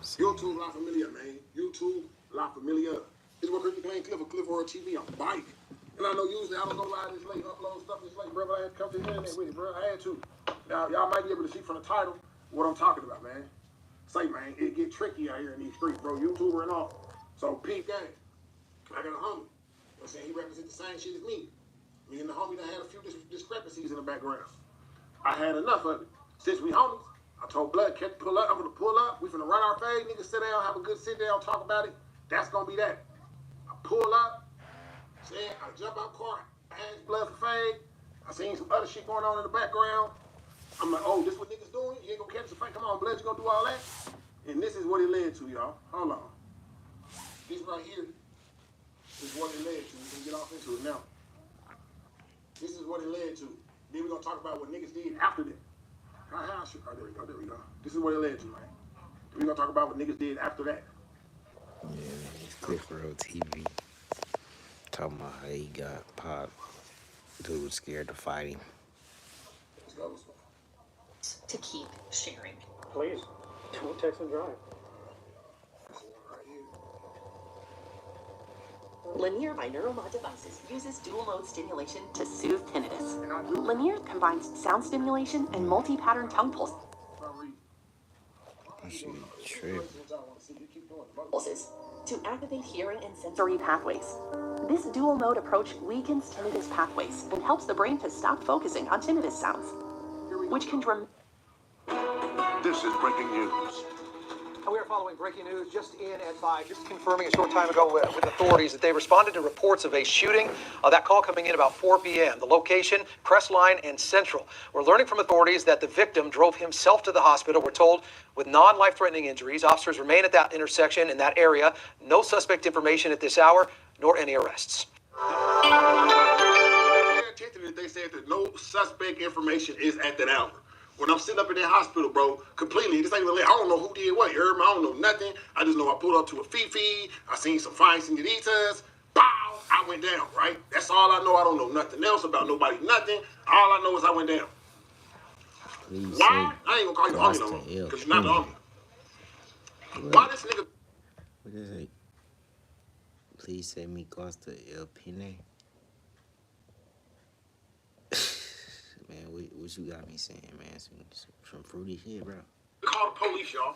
YouTube La Familia, man. YouTube La Familia. It's what Christy playing Cliff World TV on bike. And I know usually I don't go live this late, upload stuff this late, bro, but I had to come to the internet with it, bro. I had to. Now, y'all might be able to see from the title what I'm talking about, man. Say, man, it get tricky out here in these streets, bro. YouTuber and all. So, peep gang. I got a homie. You know what I'm saying? He represents the same shit as me. Me and the homie done had a few discrepancies in the background. I had enough of it. Since we homies, I told Blood, pull up. I'm gonna pull up. We finna run our fade. Niggas sit down, have a good sit down, talk about it. That's gonna be that. I pull up. I jump out car. I asked Blood for fade. I seen some other shit going on in the background. I'm like, oh, this what niggas doing? You ain't gonna catch the fight. Come on, Blood, you gonna do all that? And this is what it led to, y'all. Hold on. This right here is what it led to. We can get off into it now. This is what it led to. Then we're gonna talk about what niggas did after that. Oh, there we go. This is what it led to, man. We're gonna talk about what niggas did after that. Yeah, man, it's Cliff World TV. Talking about how he got popped. Dude was scared to fight him. Let's go. To keep sharing. Please, don't text and drive. Lanier by Neuromod Devices uses dual mode stimulation to soothe tinnitus. Lanier combines sound stimulation and multi-pattern tongue pulses to activate hearing and sensory pathways. This dual mode approach weakens tinnitus pathways and helps the brain to stop focusing on tinnitus sounds, which can This is breaking news. We are following breaking news just in at 5, just confirming a short time ago with authorities that they responded to reports of a shooting. That call coming in about 4 p.m. The location, Crestline and Central. We're learning from authorities that the victim drove himself to the hospital, we're told, with non-life-threatening injuries. Officers remain at that intersection in that area. No suspect information at this hour, nor any arrests. They said that no suspect information is at that hour. When I'm sitting up in that hospital, bro, completely, this ain't even, I don't know who did what, you heard me? I don't know nothing. I just know I pulled up to a Fifi, I seen some fine senoritas, bow, I went down, right? That's all I know. I don't know nothing else about nobody, nothing. All I know is I went down. Please why? I ain't gonna call you the homie no more, because you're not the homie. Why this nigga? What is it? Please send me Costa El Pine. Man, what you got me saying, man? Some fruity shit, bro. Called the police, y'all,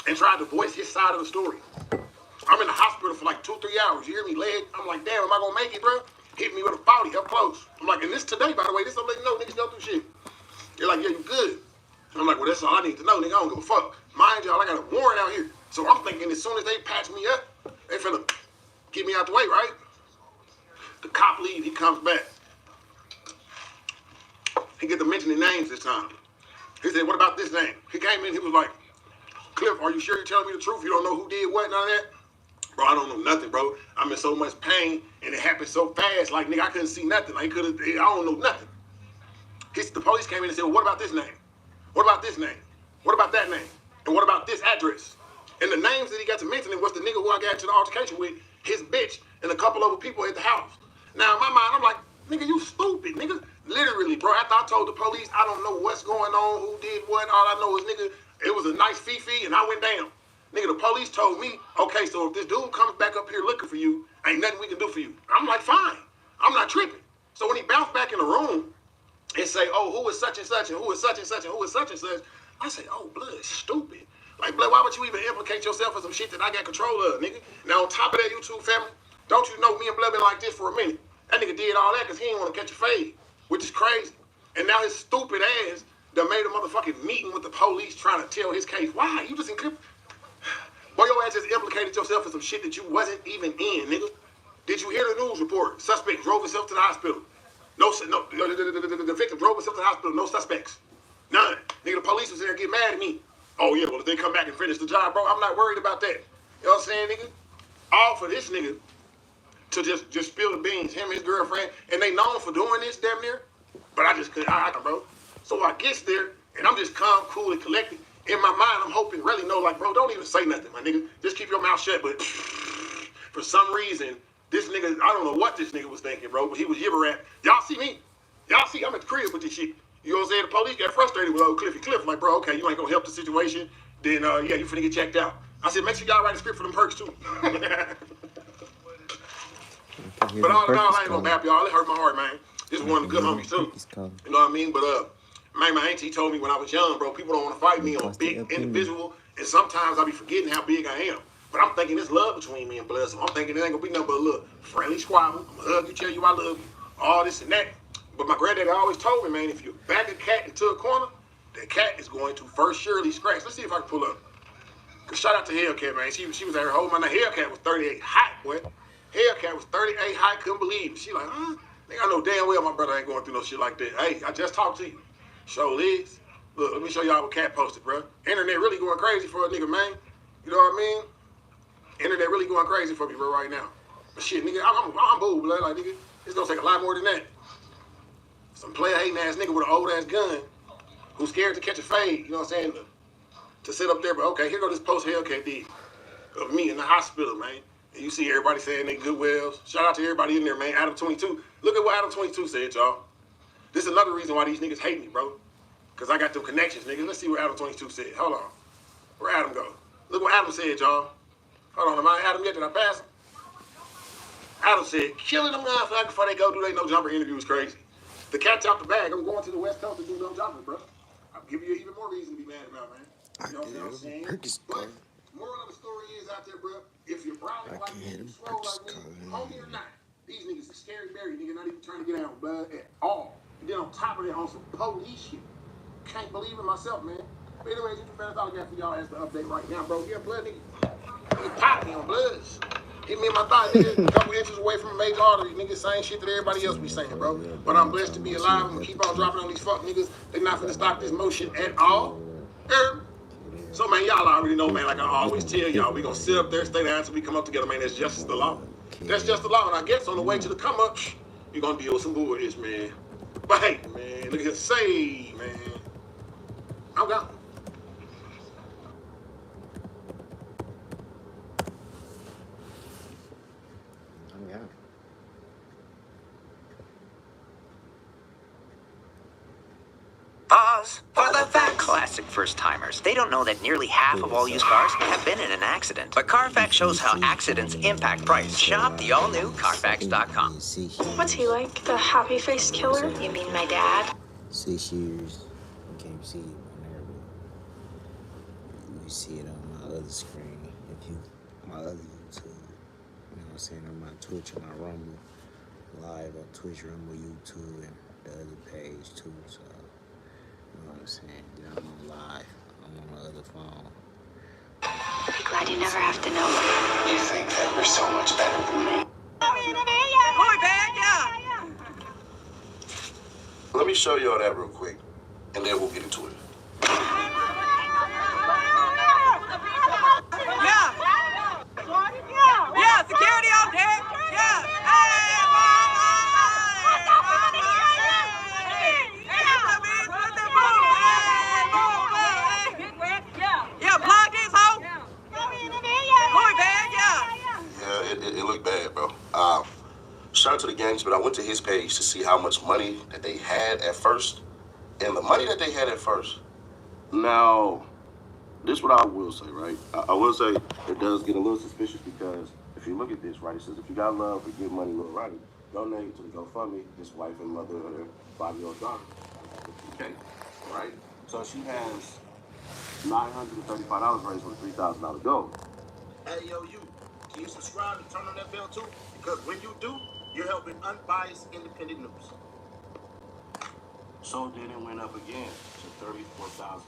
and tried to voice his side of the story. I'm in the hospital for like 2-3 hours. You hear me, leg? I'm like, damn, am I gonna make it, bro? Hit me with a 40 up close. I'm like, and this today, by the way, this will let you know niggas go through shit. They're like, yeah, you good. I'm like, well, that's all I need to know, nigga. I don't give a fuck. Mind y'all, I got a warrant out here. So I'm thinking as soon as they patch me up, they finna get me out the way, right? The cop leave, he comes back. He get to mentioning names this time. He said, what about this name? He came in, he was like, Cliff, are you sure you're telling me the truth? You don't know who did what, none of that? Bro, I don't know nothing, bro. I'm in so much pain, and it happened so fast. Like, nigga, I couldn't see nothing. I don't know nothing. The police came in and said, well, what about this name? What about this name? What about that name? And what about this address? And the names that he got to mentioning was the nigga who I got into the altercation with, his bitch, and a couple other people at the house. Now, in my mind, I'm like, nigga, you stupid, nigga. Literally, bro, after I told the police, I don't know what's going on, who did what. All I know is, nigga, It was a nice fee, and I went down. Nigga, the police told me, okay, so if this dude comes back up here looking for you, ain't nothing we can do for you. I'm like, fine. I'm not tripping. So when he bounced back in the room and say, oh, who is such and such, and who is such and such, and who is such and such, I say, oh, blood, stupid. Like, blood, why would you even implicate yourself in some shit that I got control of, nigga? Now, on top of that, YouTube family, don't you know me and Blood been like this for a minute? That nigga did all that because he didn't want to catch a fade, which is crazy. And now his stupid ass done made a motherfucking meeting with the police trying to tell his case. Why? You just encrypt. Boy, your ass just implicated yourself in some shit that you wasn't even in, nigga. Did you hear the news report? Suspect drove himself to the hospital. The victim drove himself to the hospital. No suspects. None. Nigga, the police was there getting mad at me. Oh, yeah, well, if they come back and finish the job, bro, I'm not worried about that. You know what I'm saying, nigga? All for this nigga to just spill the beans, him and his girlfriend, and they known for doing this damn near. But I just couldn't, bro. So I gets there, and I'm just calm, cool, and collected. In my mind, I'm hoping, really know, like, bro, don't even say nothing, my nigga. Just keep your mouth shut. But for some reason, this nigga, I don't know what this nigga was thinking, bro, but he was yibber at. Y'all see me? Y'all see, I'm at the crib with this shit. You know what I'm saying? The police got frustrated with old Cliffy Cliff. Like, bro, okay, you ain't gonna help the situation. Then, yeah, you finna get checked out. I said, make sure y'all write a script for them perks, too. But all in all, I ain't gonna bap y'all. It hurt my heart, man. This is one of the good homies, too. You know what I mean? But, man, my auntie told me when I was young, bro, people don't want to fight me on a big individual. And sometimes I be forgetting how big I am. But I'm thinking there's love between me and Blood. So I'm thinking there ain't gonna be nothing but a little friendly squabble. I'm gonna hug you, tell you I love you. All this and that. But my granddaddy always told me, man, if you back a cat into a corner, that cat is going to first surely scratch. Let's see if I can pull up. Cause shout out to Hellcat, man. She was at her home. My Hellcat was 38 high, boy. Hellcat was 38 high. Couldn't believe it. She like, Think I know damn well my brother ain't going through no shit like that. Hey, I just talked to you. Show Liz. Look, let me show y'all what Cat posted, bro. Internet really going crazy for a nigga, man. You know what I mean? Internet really going crazy for me, bro, right now. But shit, nigga, I'm bold, blood. Like, nigga, it's gonna take a lot more than that. Some player hating ass nigga with an old ass gun who's scared to catch a fade, you know what I'm saying? To sit up there, but okay, here go this post Hellcat did of me in the hospital, man. And you see everybody saying they good wells. Shout out to everybody in there, man. Adam 22. Look at what Adam 22 said, y'all. This is another reason why these niggas hate me, bro. Because I got them connections, niggas. Let's see what Adam 22 said. Hold on. Where Adam go? Look what Adam said, y'all. Hold on, am I Adam yet? Did I pass him? Adam said, killing them motherfuckers before they go do they no jumper interview is crazy. The cat's out the bag. I'm going to the West Coast to do no jumper, bro. I'll give you even more reason to be mad about, man. You know what I'm saying? But moral of the story is out there, bro. If you're brown like me, you swole like me, homie or not, these niggas are scary berry, nigga, not even trying to get out, blood at all. And then on top of that, on some police shit. Can't believe it myself, man. But anyways, YouTube fans, all I got for y'all as the update right now, bro. Yeah, blood, nigga. He popped me on bloods. Hit me in my thigh, nigga. A couple inches away from a major artery. Nigga, same shit that everybody else be saying, bro. But I'm blessed to be alive. I'm gonna keep on dropping on these fuck niggas. They not finna stop this motion at all. So, man, y'all already know, man, like I always tell y'all, we gonna sit up there, stay there until we come up together, man. That's just the law. That's just the law. And I guess on the way to the come up, you're gonna deal with some bullshit, man. But hey, man, look at this save, man. I'm gone. Pause for the facts. Classic first-timers. They don't know that nearly half of all used cars have been in an accident. But Carfax shows how accidents impact price. Shop the all-new Carfax.com. What's he like? The happy-faced killer? You mean my dad? 6 years. You can't see it whenever you see it on my other screen. If you, my other YouTube. You know what I'm saying? On my Twitch, on my Rumble. Live on Twitch, Rumble, YouTube, and the other page, too. So, you know what I'm saying? Then I'm on live. I'm on the other phone. I'll be glad you never have to know. You think that you're so much better than me? Let me show you all that real quick, and then we'll get into it. Yeah, security out there. Yeah. Yeah, plug this hoe. Yeah, it looked bad, bro. Shout out to the gangs, but I went to his page to see how much money that they had at first. And the money that they had at first, now, This is what I will say, right? I will say it does get a little suspicious because if you look at this, right, it says if you got love for Give Money Lil Ronnie, donate to the GoFundMe, his wife and mother of their 5-year-old daughter. Okay, right? So she has $935 raised with a $3,000 goal. Hey, yo, you. Can you subscribe and turn on that bell too? Because when you do, you're helping unbiased independent news. So then it went up again to 45,000.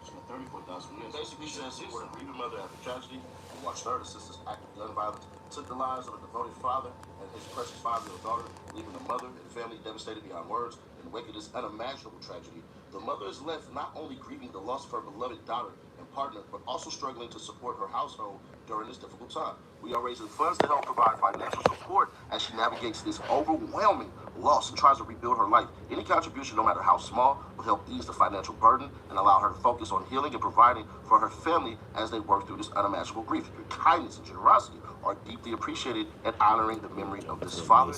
She got 34,000 from this. Basically says she was a grieving mother after tragedy and watched her and sisters act of gun violence, took the lives of a devoted father and his precious 5-year-old daughter, leaving the mother and family devastated beyond words. In the wake of this unimaginable tragedy, the mother is left not only grieving the loss of her beloved daughter and partner, but also struggling to support her household during this difficult time. We are raising funds to help provide financial support as she navigates this overwhelming loss and tries to rebuild her life. Any contribution, no matter how small, will help ease the financial burden and allow her to focus on healing and providing for her family as they work through this unimaginable grief. Your kindness and generosity are deeply appreciated and honoring the memory of this father.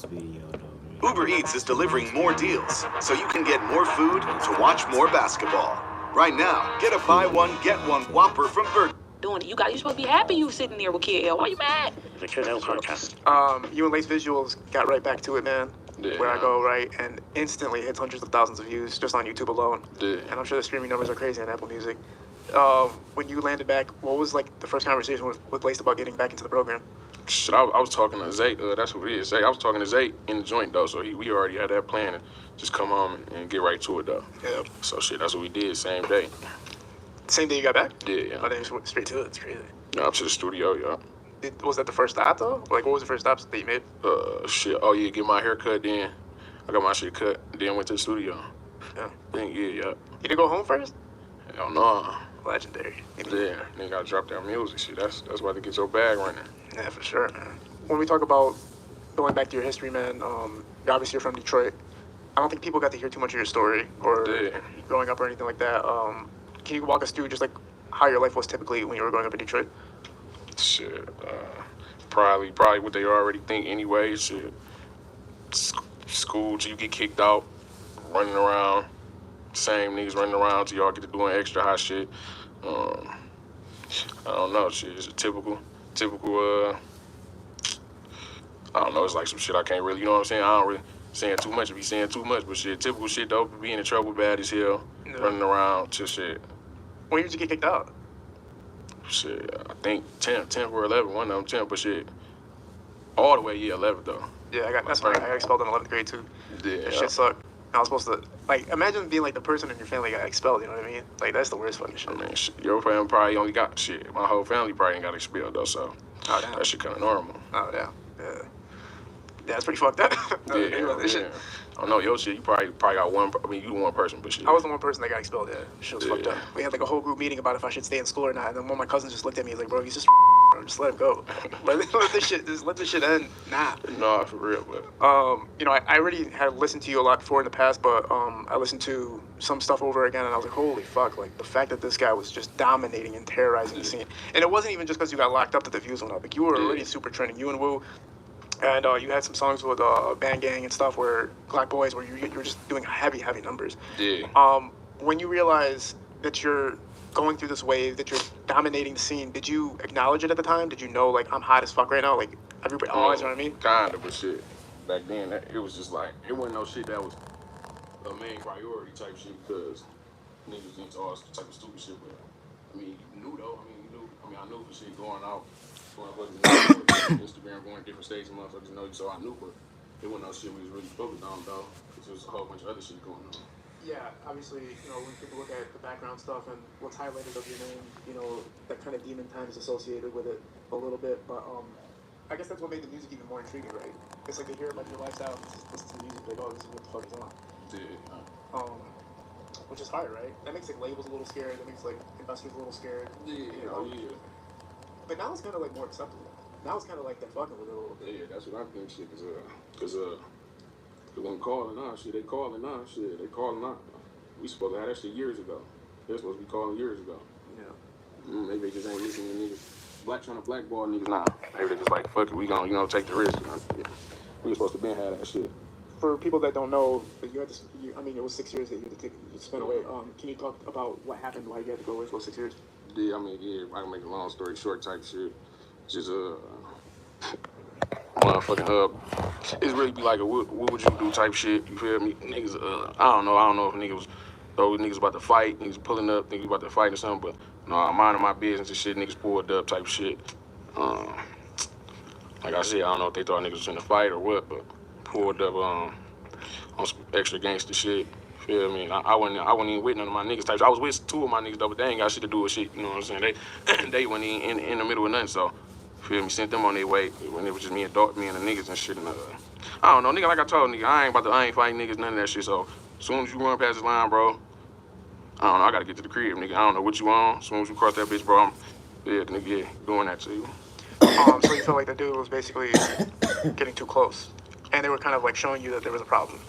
Uber Eats is delivering more deals, so you can get more food to watch more basketball. Right now, get a buy one, get one Whopper from Burger. Doing it. You supposed to be happy you sitting there with Kid L. Why you mad? You and Lace Visuals got right back to it, man. Yeah. Where I go, right, and instantly hits hundreds of thousands of views just on YouTube alone. Yeah. And I'm sure the streaming numbers are crazy on Apple Music. When you landed back, what was like the first conversation with Lace about getting back into the program? Shit, I was talking to Zay. That's what it is. Zay. I was talking to Zay in the joint though, so we already had that plan. And just come home and get right to it though. Yeah. So shit, that's what we did. Same day. Same day you got back? Yeah. Oh, then you went straight to it. It's crazy. Up to the studio, yeah. Was that the first stop though? Like, what was the first stop that you made? Shit. Oh yeah, get my hair cut. Then I got my shit cut. Then went to the studio. Yeah. Then yeah. You didn't go home first? Hell no. Legendary. Yeah. Then gotta drop that music. Shit. That's why they get your bag running. Yeah, for sure, man. When we talk about going back to your history, man, obviously you're from Detroit. I don't think people got to hear too much of your story or growing up or anything like that. Can you walk us through just like how your life was typically when you were growing up in Detroit? Shit, probably what they already think anyway. Shit, school till you get kicked out, running around, same niggas running around till y'all get to doing extra hot shit. I don't know, shit. It's a typical. I don't know. It's like some shit I can't really. You know what I'm saying? I don't really saying too much. If you saying too much, but shit, typical shit though. Being in trouble, bad as hell, running around, just shit. When did you get kicked out? Shit, I think 10th or 11th, one of them 10th, but shit, all the way, 11th though. Yeah, that's right. I got expelled in 11th grade too. Yeah. That shit sucked. I was supposed to, like, imagine being like the person in your family got expelled, you know what I mean? Like, that's the worst fucking shit. I mean, shit, your family probably only got shit. My whole family probably ain't got expelled though, so that shit kind of normal. Oh, yeah. Yeah, that's pretty fucked up. Yeah. I don't know, your shit, you probably got one, I mean, you one person, but shit. I was the one person that got expelled, yeah. Shit was fucked up. We had like a whole group meeting about if I should stay in school or not, and then one of my cousins just looked at me and was like, bro, he's just bro, just let him go. let this shit end. Nah. Nah, for real, but. You know, I already had listened to you a lot before in the past, but I listened to some stuff over again, and I was like, holy fuck, like, the fact that this guy was just dominating and terrorizing the scene. And it wasn't even just because you got locked up that the views went up. Like, you were already super trending, you and Woo. And you had some songs with Bang Gang and stuff where Black Boys, where you were just doing heavy numbers. Yeah. When you realize that you're going through this wave, that you're dominating the scene, did you acknowledge it at the time? Did you know, like, I'm hot as fuck right now? Like, everybody, always, you know what I mean? Kinda, but shit. Back then, it was just like, it wasn't no shit that was a main priority type shit because niggas into all type of stupid shit. But, I mean, you knew though. I knew for shit going out. Instagram going different states and motherfuckers know you, so I knew, but it wasn't no shit we was really focused on though, because there was a whole bunch of other shit going on. Yeah, obviously, you know, when people look at the background stuff and what's highlighted of your name, you know, that kind of demon time is associated with it a little bit, but I guess that's what made the music even more intriguing, right? It's like they hear about your lifestyle, listen to the music, like, oh, this is what the fuck is on. Yeah. Which is hard, right? That makes like labels a little scared, that makes like investors a little scared. Yeah, you know? But now it's kind of like more acceptable. Now it's kind of like they're fucking with it a little bit. Yeah, that's what I think, shit, because when calling out, shit, they calling out. We supposed to have that shit years ago. They're supposed to be calling years ago. Yeah. Maybe they just ain't listening to niggas. Trying to blackball niggas now. Maybe they just like, fuck it, we gonna, take the risk. We were supposed to have that shit. for people that don't know, you had to. I mean, it was 6 years that you had to spend away. Can you talk about what happened? Why you had to go away for 6 years? Yeah, I mean, yeah, I can make a long story short type shit. Just motherfucking it's really be like a what would you do type shit. You feel me? Niggas, I don't know if niggas those niggas about to fight, niggas pulling up, niggas about to fight or something. But no, I'm minding my business and shit. Niggas pulled up type shit. Like I said, I don't know if they thought niggas was in a fight or what, but pulled up on some extra gangster shit. Feel me? I wasn't even with none of my niggas types. I was with two of my niggas though, but they ain't got shit to do with shit. You know what I'm saying? They went in the middle of nothing. So feel me? Sent them on their way when it was just me and the niggas and shit. And I don't know, nigga. Like I told nigga, I ain't fighting niggas, none of that shit. So as soon as you run past this line, bro, I don't know. I gotta get to the crib, nigga. I don't know what you on. As soon as you cross that bitch, bro, nigga, doing that to you. So you felt like the dude was basically getting too close, and they were kind of like showing you that there was a problem.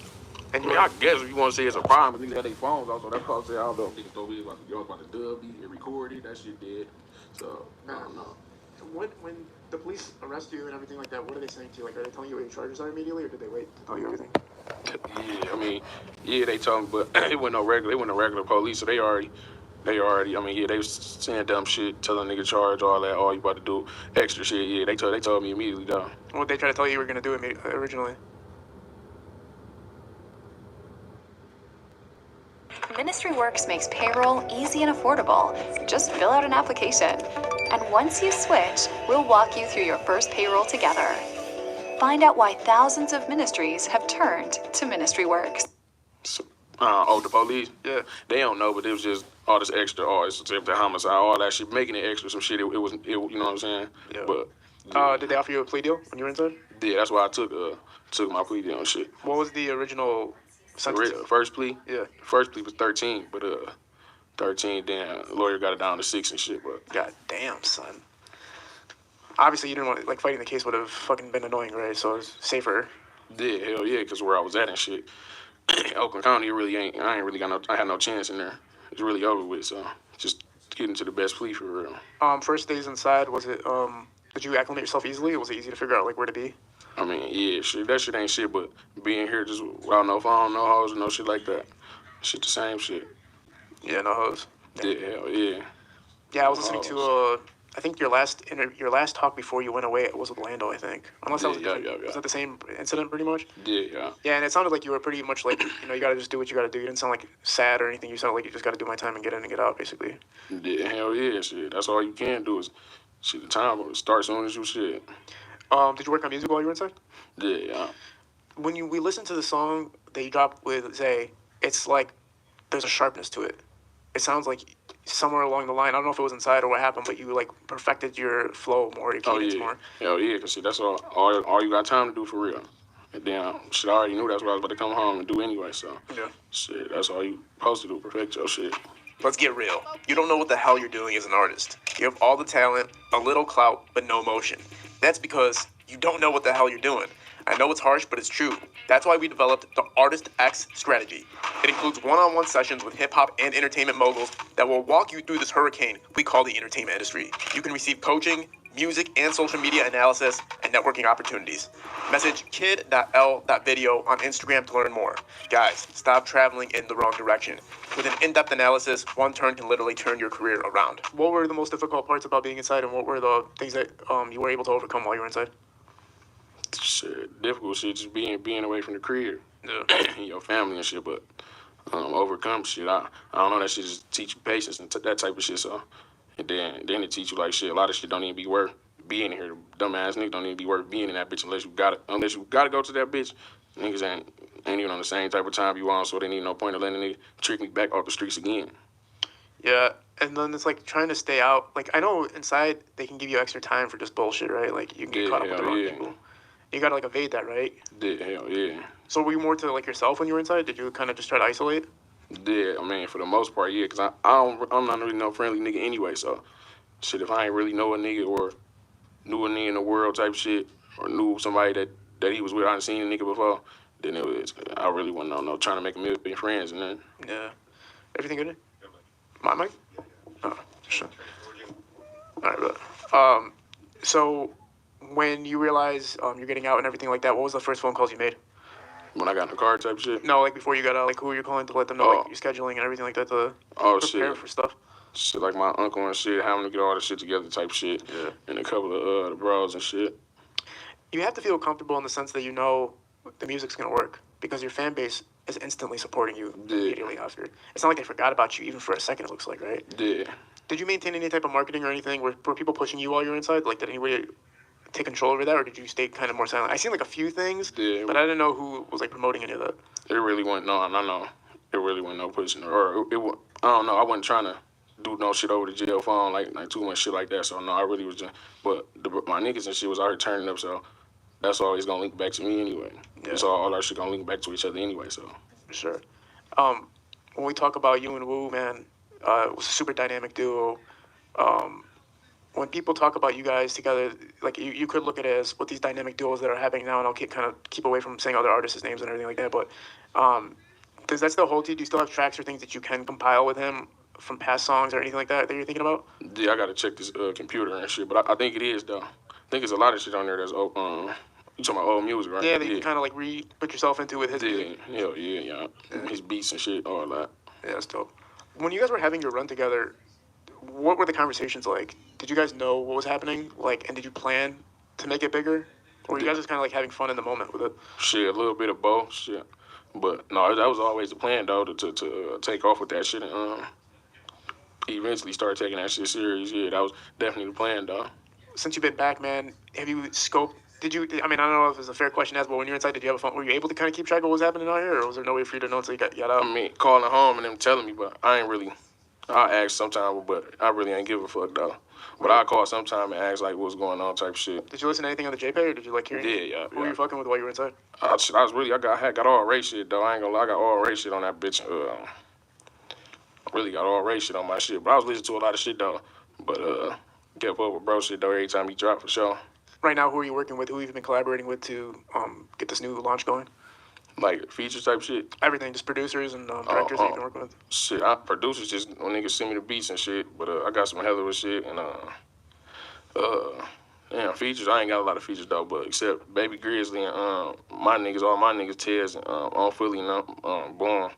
And I mean, I guess if you want to say it's a problem, niggas had their phones also. That's probably I don't know. Niggas thought we was about to dub beat and record it. That shit did. So I don't know. When the police arrest you and everything like that, what are they saying to you? Like, are they telling you what your charges are immediately, or did they wait to tell you everything? Yeah, I mean, yeah, they told me, but it wasn't no regular police, so they already, I mean, yeah, they was saying dumb shit, telling nigga charge all that, all you about to do, extra shit, yeah, they told me immediately, though. What they try to tell you were gonna do originally? Ministry Works makes payroll easy and affordable. Just fill out an application. And once you switch, we'll walk you through your first payroll together. Find out why thousands of ministries have turned to Ministry Works. The police? Yeah, they don't know, but it was just all this extra, it's the homicide, all that shit, making it extra, some shit, you know what I'm saying? Yeah. But, did they offer you a plea deal when you were inside? Yeah, that's why I took my plea deal and shit. What was the original sentence? First plea? Yeah. First plea was 13, but 13, then the lawyer got it down to 6 and shit, but. God damn, son. Obviously, you didn't want like fighting the case would have fucking been annoying, right? So it was safer. Yeah, hell yeah, because where I was at and shit, Oakland County, I had no chance in there. It's really over with, so just getting to the best plea for real. First days inside, was it, did you acclimate yourself easily? Was it easy to figure out like where to be? I mean, yeah, shit, that shit ain't shit, but being here just without no phone, no hoes, no shit like that. Shit the same shit. Yeah, no hoes. Yeah, hell yeah. Yeah, I was listening to I think your last talk before you went away was with Lando, I think. Unless that was was that the same incident pretty much? Yeah. Yeah, and it sounded like you were pretty much like, you gotta just do what you gotta do. You didn't sound like sad or anything. You sounded like you just gotta do my time and get in and get out, basically. Yeah, hell yeah, shit. That's all you can do is shit the time start as soon as you shit. Did you work on music while you were inside? Yeah. When we listened to the song that you dropped with Zay, it's like there's a sharpness to it. It sounds like somewhere along the line, I don't know if it was inside or what happened, but you like perfected your flow more, your cadence more. Hell yeah, because that's all you got time to do for real. And then shit, I already knew that's what I was about to come home and do anyway, so yeah. Shit, that's all you supposed to do, perfect your shit. Let's get real. You don't know what the hell you're doing as an artist. You have all the talent, a little clout, but no motion. That's because you don't know what the hell you're doing. I know it's harsh, but it's true. That's why we developed the Artist X strategy. It includes one-on-one sessions with hip-hop and entertainment moguls that will walk you through this hurricane we call the entertainment industry. You can receive coaching, music and social media analysis, and networking opportunities. Message kid.l.video on Instagram to learn more. Guys, stop traveling in the wrong direction. With an in-depth analysis, one turn can literally turn your career around. What were the most difficult parts about being inside, and what were the things that you were able to overcome while you were inside? Shit, difficult shit, just being away from the crib, and your family and shit, but overcome shit. I don't know, that shit just teach you patience and that type of shit, so. And then it teach you like shit, a lot of shit don't even be worth being here. Dumbass niggas don't even be worth being in that bitch unless you gotta go to that bitch. Niggas ain't even on the same type of time you on, so they need no point of letting a nigga trick me back off the streets again. Yeah, and then it's like trying to stay out. Like, I know inside they can give you extra time for just bullshit, right? Like, you can get caught up with the wrong people. You gotta, like, evade that, right? Yeah, hell yeah. So were you more to, like, yourself when you were inside? Did you kind of just try to isolate? Yeah, I mean, for the most part, yeah, because I'm not really no friendly nigga anyway, so shit, if I ain't really know a nigga or knew a nigga in the world type shit, or knew somebody that he was with, I done seen a nigga before, then I really wasn't no trying to make a million friends and then. Yeah. Everything good? My mic? Oh, sure. All right, but, so when you realize you're getting out and everything like that, what was the first phone calls you made? When I got in the car type shit. No, like before you got out, like who you're calling to let them know like your scheduling and everything like that to prepare for stuff. Shit, like my uncle and shit, having to get all the shit together type shit. Yeah. And a couple of the bros and shit. You have to feel comfortable in the sense that you know the music's gonna work because your fan base is instantly supporting you immediately after. It's not like they forgot about you even for a second. It looks like, right? Yeah. Did you maintain any type of marketing or anything? Were people pushing you while you were inside? Like, did anybody take control over that, or did you stay kind of more silent? I seen like a few things, but I didn't know who was like promoting any of that. It really wasn't no. It really wasn't no pushing, or I don't know. I wasn't trying to do no shit over the jail phone, like too much shit like that. So no, I really was just. But my niggas and shit was already turning up, so that's always gonna link back to me anyway. Yeah. So all our shit gonna link back to each other anyway. So for sure. When we talk about you and Wu, man, it was a super dynamic duo. When people talk about you guys together, like you could look at it as what these dynamic duos that are happening now, and I'll keep away from saying other artists' names and everything like that. But does that still hold to you? Do you still have tracks or things that you can compile with him from past songs or anything like that you're thinking about? Yeah, I gotta check this computer and shit, but I think it is though. I think there's a lot of shit on there that's you talking about old music, right? Yeah, that you kind of like put yourself into with his music. Yeah. His beats and shit, all that. Yeah, that's dope. When you guys were having your run together, what were the conversations like? Did you guys know what was happening? Like, and did you plan to make it bigger? Or were you guys just kind of like having fun in the moment with it? Shit, a little bit of both, shit. But no, that was always the plan, though, to take off with that shit and eventually start taking that shit serious. Yeah, that was definitely the plan, though. Since you've been back, man, have you scoped? I don't know if it's a fair question to ask, but when you're inside, did you have a phone? Were you able to kind of keep track of what was happening out here, or was there no way for you to know until you got out? I mean, calling home and them telling me, but I ain't really. I ask sometime, but I really ain't give a fuck, though. But I call sometime and ask, like, what's going on type shit. Did you listen to anything on the JPay, or did you, like, hear anything? Yeah. Who were you fucking with while you were inside? I got all race shit, though. I ain't gonna lie, I got all race shit on that bitch. I really got all race shit on my shit. But I was listening to a lot of shit, though. But kept up with bro shit, though, every time he dropped, for sure. Right now, who are you working with? Who have you been collaborating with to get this new launch going? Like features type shit? Everything, just producers and directors that you can work with? Shit, producers just when niggas send me the beats and shit, but I got some hella of shit and features. I ain't got a lot of features though, but except Baby Grizzly and all my niggas Tez and on Philly and Boom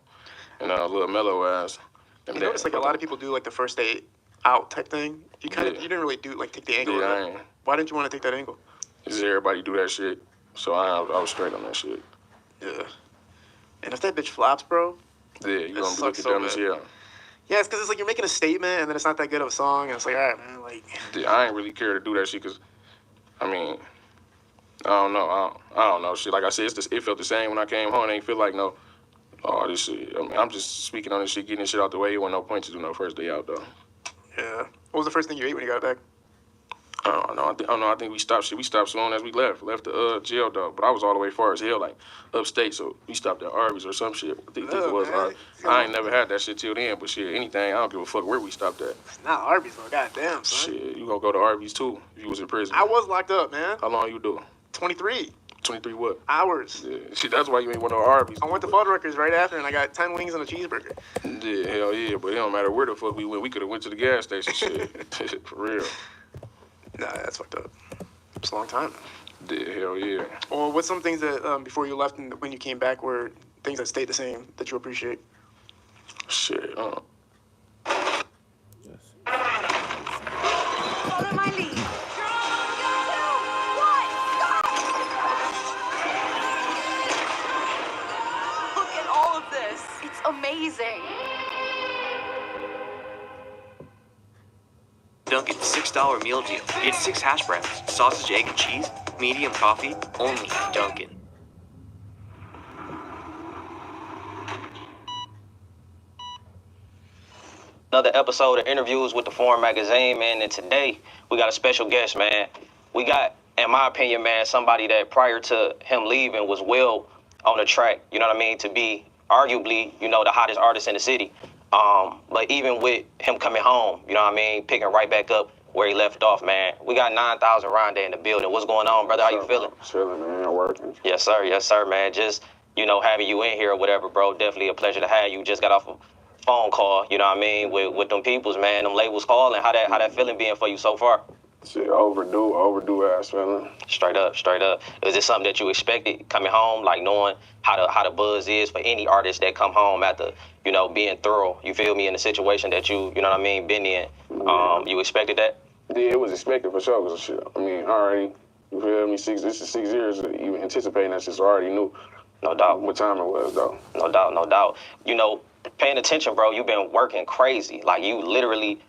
and Lil Mellow ass. You notice like a lot of people do like the first day out type thing. You didn't really do like take the angle. Yeah, I ain't. Why didn't you want to take that angle? Because everybody do that shit, so I was straight on that shit. Yeah. And if that bitch flops, bro. Yeah, you gonna be looking dumb as hell. Yeah, it's because it's like you're making a statement and then it's not that good of a song, and it's like, all right, man, like. Yeah, I ain't really care to do that shit because, I mean, I don't know, shit. Like I said, it felt the same when I came home. It ain't feel like this shit. I mean, I'm just speaking on this shit, getting this shit out the way. It wasn't no point to do no first day out, though. Yeah. What was the first thing you ate when you got back? I don't know. I think we stopped shit. We stopped soon as we left the jail, though. But I was all the way far as hell, like upstate. So we stopped at Arby's or some shit. I think it was. I ain't never had that shit till then. But shit, anything, I don't give a fuck where we stopped at. It's not Arby's, though. Goddamn, son. Shit, you gonna go to Arby's too if you was in prison. I was locked up, man. How long you do? 23. 23 what? Hours. Yeah. Shit, that's why you ain't want no Arby's. I went to Fuddruckers right after, and I got 10 wings and a cheeseburger. Yeah, hell yeah. But it don't matter where the fuck we went. We could have went to the gas station. Shit, for real. Nah, that's fucked up. It's a long time. Yeah, hell yeah. Well, what's some things that before you left and when you came back were things that stayed the same that you appreciate? Shit, Follow my lead. Look at all of this. It's amazing. Dunkin's $6 meal deal. Get 6 hash browns, sausage, egg, and cheese, medium coffee, only at Dunkin'. Another episode of interviews with the Foreign Magazine, man, and today we got a special guest, man. We got, in my opinion, man, somebody that prior to him leaving was well on the track, you know what I mean, to be arguably, the hottest artist in the city. But even with him coming home, you know what I mean, picking right back up where he left off, man. We got 9,000 Rondé in the building. What's going on, brother? How you feeling? Chilling, man. Working. Yes, sir, man. Just, having you in here or whatever, bro. Definitely a pleasure to have you. Just got off a phone call, you know what I mean, with them peoples, man. Them labels calling. How that feeling being for you so far? Shit, overdue ass feeling. Straight up, straight up. Was it something that you expected coming home, like knowing how the buzz is for any artist that come home after, you know, being thorough? You feel me, in the situation that you know what I mean, been in. You expected that? Yeah, it was expected for sure. Cause shit, I mean, already, you feel me? This is 6 years. Even anticipating that shit, so I already knew. No doubt. What time it was, though. No doubt, no doubt. You know, paying attention, bro. You've been working crazy. Like you literally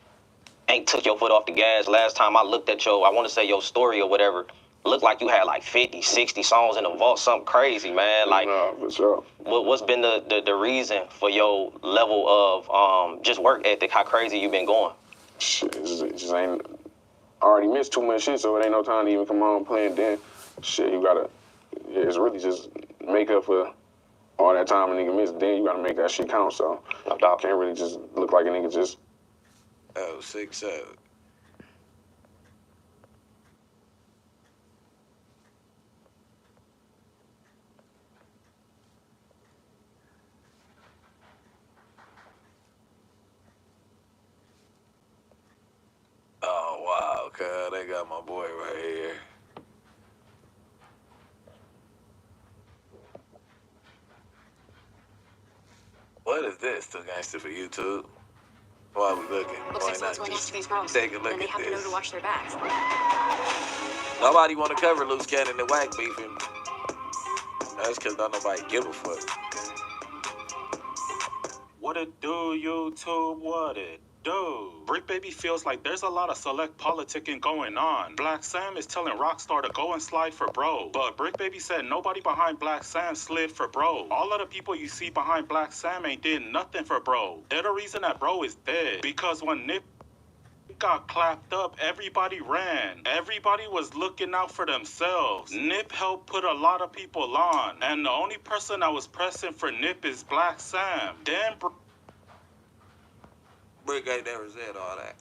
ain't took your foot off the gas. Last time I looked at I want to say your story or whatever, looked like you had like 50, 60 songs in the vault, something crazy, man. Like, no, for sure. What's been the reason for your level of just work ethic, how crazy you been going? Shit, it just ain't, I already missed too much shit, so it ain't no time to even come on playing then. Shit, you gotta, yeah, it's really just make up for all that time a nigga missed. Then you gotta make that shit count, so no doubt. Can't really just look like a nigga just. Oh, 6-7. Oh, wow, cuz they got my boy right here. What is this? Too gangster for YouTube? Why are we looking? Looks Why like not someone's going just after these girls. take a look And they at have to know this? to watch their backs. Nobody want to cover Loose Cannon and Wack beefing. That's because don't nobody give a fuck. What it do, YouTube? What it do? Brick Baby feels like there's a lot of select politicking going on. Black Sam is telling Rockstar to go and slide for bro. But Brick Baby said nobody behind Black Sam slid for bro. All of the people you see behind Black Sam ain't did nothing for bro. They're the reason that bro is dead. Because when Nip got clapped up, everybody ran. Everybody was looking out for themselves. Nip helped put a lot of people on. And the only person that was pressing for Nip is Black Sam. Then Brick ain't never said all that.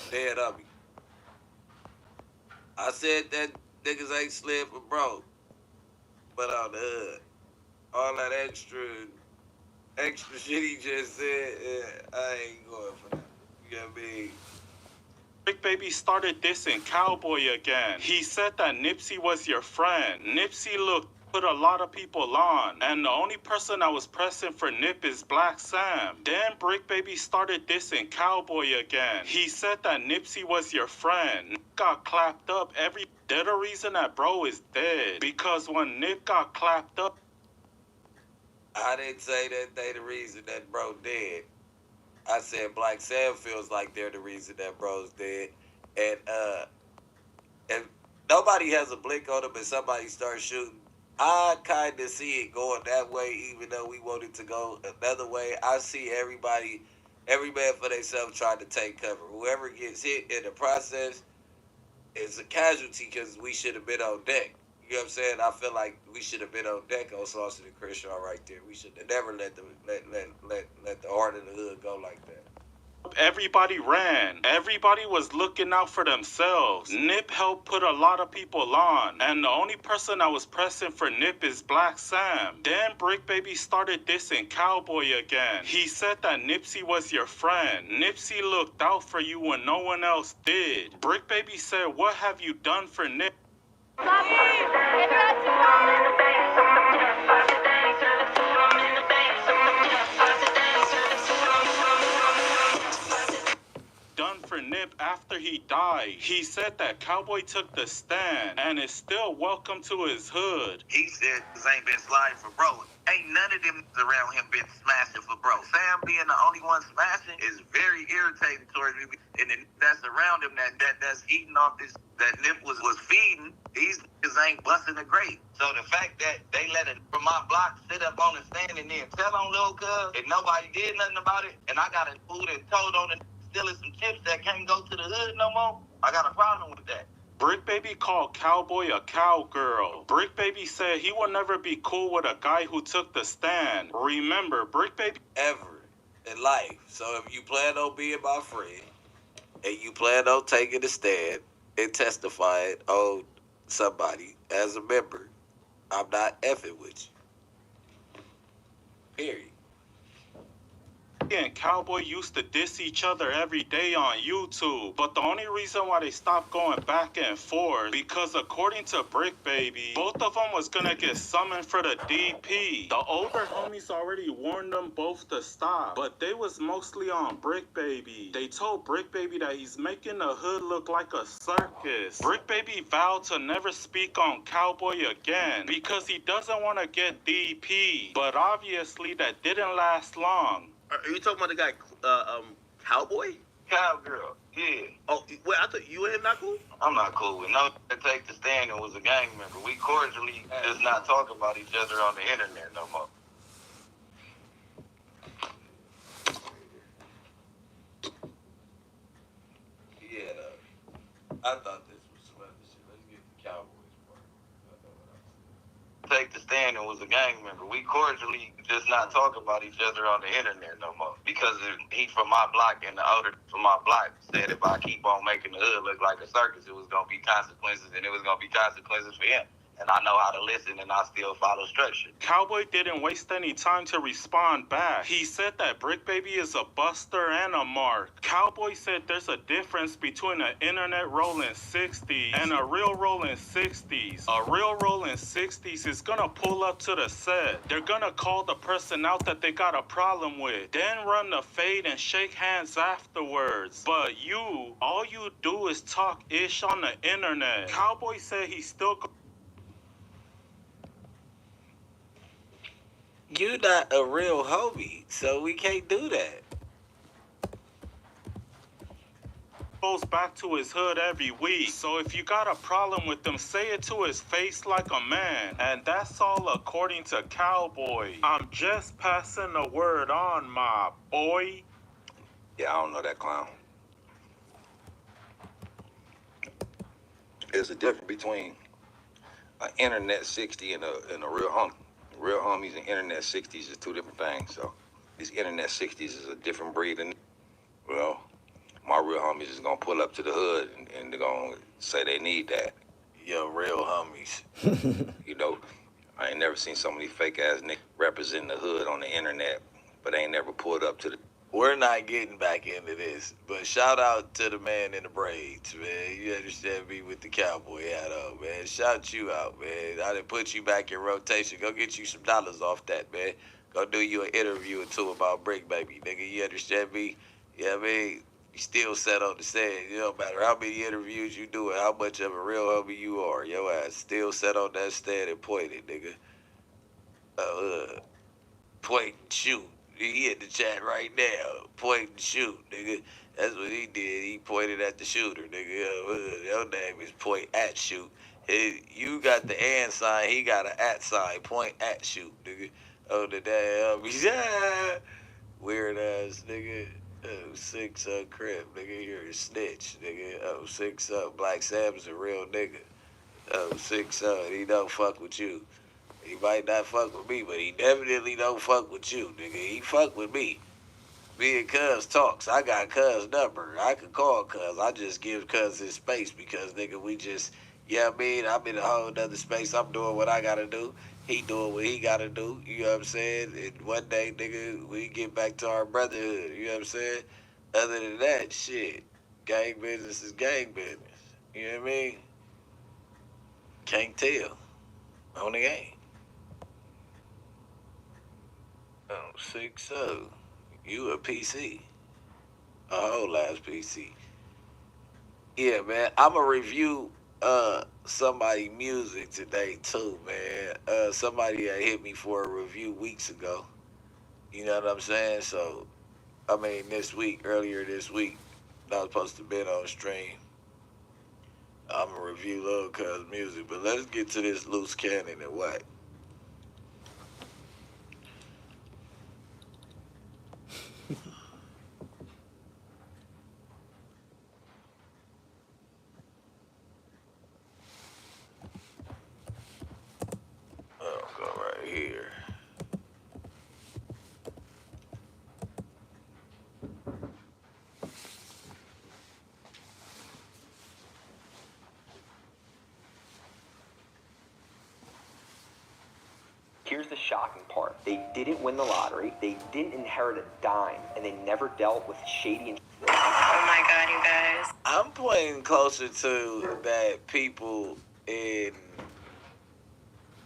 Dead of me. I said that niggas ain't slid for bro. But on the hood, all that extra shit he just said, I ain't going for that. You know what I mean? Brick Baby started dissing Cowboy again. He said that Nipsey was your friend. Nipsey put a lot of people on, and the only person that was pressing for Nip is Black Sam. Then Brick Baby started dissing Cowboy again. He said that Nipsey was your friend. Nip got clapped up. They're the reason that bro is dead. Because when Nip got clapped up, I didn't say that they the reason that bro dead. I said Black Sam feels like they're the reason that bro's dead. And if nobody has a blink on them and somebody starts shooting, I kind of see it going that way, even though we wanted to go another way. I see every man for themselves trying to take cover. Whoever gets hit in the process is a casualty because we should have been on deck. You know what I'm saying? I feel like we should have been on deck on Saucy and Crenshaw right there. We should have never let the heart of the hood go like that. everybody ran. Everybody was looking out for themselves. Nip helped put a lot of people on, and the only person that was pressing for Nip is Black Sam. Then Brick Baby started dissing Cowboy again. He said that Nipsey was your friend. Nipsey looked out for you when no one else did. Brick Baby said, what have you done for Nip? Done for Nip after he died. He said that Cowboy took the stand and is still welcome to his hood. He said this ain't been sliding for bro. Ain't none of them around him been smashing for bro. Sam being the only one smashing is very irritating towards me. And the that's around him that's eating off this that Nip was feeding, these niggas ain't busting the grape. So the fact that they let it from my block sit up on the stand and then tell on Lil Cuz and nobody did nothing about it, and I got a food and told on the stealing some chips that can't go to the hood no more, I got a problem with that. Brick Baby called Cowboy a cowgirl. Brick Baby said he will never be cool with a guy who took the stand. Remember, Brick Baby... Ever in life. So if you plan on being my friend, and you plan on taking a stand and testifying on somebody as a member, I'm not effing with you. Period. and Cowboy used to diss each other every day on YouTube. But the only reason why they stopped going back and forth, because according to Brick Baby, both of them was gonna get summoned for the DP. The older homies already warned them both to stop, but they was mostly on Brick Baby. They told Brick Baby that he's making the hood look like a circus. Brick Baby vowed to never speak on Cowboy again because he doesn't want to get DP. But obviously that didn't last long. Are you talking about the guy, Cowboy? Cowgirl, yeah. Oh, wait, I thought you and him not cool? I'm not cool with no that take the stand and was a gang member. We cordially just not talk about each other on the internet no more. Yeah, I thought this was some other shit. Let's get the Cowboys part. Take the stand and was a gang member. We cordially just not talk about each other on the internet no more. Because he from my block and the older from my block said if I keep on making the hood look like a circus, it was going to be consequences, and it was going to be consequences for him. And I know how to listen, and I still follow structure. Cowboy didn't waste any time to respond back. He said that Brick Baby is a buster and a mark. Cowboy said there's a difference between an internet rolling 60s and a real rolling 60s. A real rolling 60s is gonna pull up to the set. They're gonna call the person out that they got a problem with, then run the fade and shake hands afterwards. But all you do is talk ish on the internet. Cowboy said he's still You not a real homie, so we can't do that. Goes back to his hood every week. So if you got a problem with him, say it to his face like a man. And that's all according to Cowboy. I'm just passing the word on, my boy. Yeah, I don't know that clown. There's a difference between an internet 60 and a real homie. Real homies and internet 60s is two different things. So these internet 60s is a different breed. And, well, my real homies is going to pull up to the hood and they're going to say they need that. Yo, real homies. You know, I ain't never seen so many fake-ass niggas representing the hood on the internet, but they ain't never pulled up to the... We're not getting back into this, but shout out to the man in the braids, man. You understand me with the cowboy hat on, man. Shout you out, man. I done put you back in rotation. Go get you some dollars off that, man. Go do you an interview or two about Brick Baby, nigga. You understand me? Yeah, I mean, you still set on the stand. It don't matter how many interviews you do and how much of a real homie you are. Your ass still set on that stand and pointed, nigga. Point and shoot. He in the chat right now. Point and shoot, nigga. That's what he did. He pointed at the shooter, nigga. Your name is point at shoot. You got the and sign. He got an at sign. Point at shoot, nigga. Oh, the damn. Yeah. Weird ass, nigga. Oh, 6 crib, nigga. You're a snitch, nigga. Oh, 6 Black Sam's a real nigga. Oh, 6 he don't fuck with you. He might not fuck with me, but he definitely don't fuck with you, nigga. He fuck with me. Me and Cuz talks. I got Cuz number. I can call Cuz. I just give Cuz his space because, nigga, we just, yeah, I mean, I'm in a whole nother space. I'm doing what I gotta do. He doing what he gotta do. You know what I'm saying? And one day, nigga, we get back to our brotherhood. You know what I'm saying? Other than that, shit, gang business is gang business. You know what I mean? Can't tell on the game. Oh, 6-0. You a PC. A whole ass PC. Yeah, man. I'ma review somebody music today too, man. Somebody that hit me for a review weeks ago. You know what I'm saying? So I mean earlier this week, I was supposed to be on stream. I'ma review Lil Cuz music, but let's get to this loose cannon and what. I'll go right here. Here's the shocking part. They didn't win the lottery, they didn't inherit a dime, and they never dealt with shady and... Oh my god, you guys. I'm pointing closer to that people in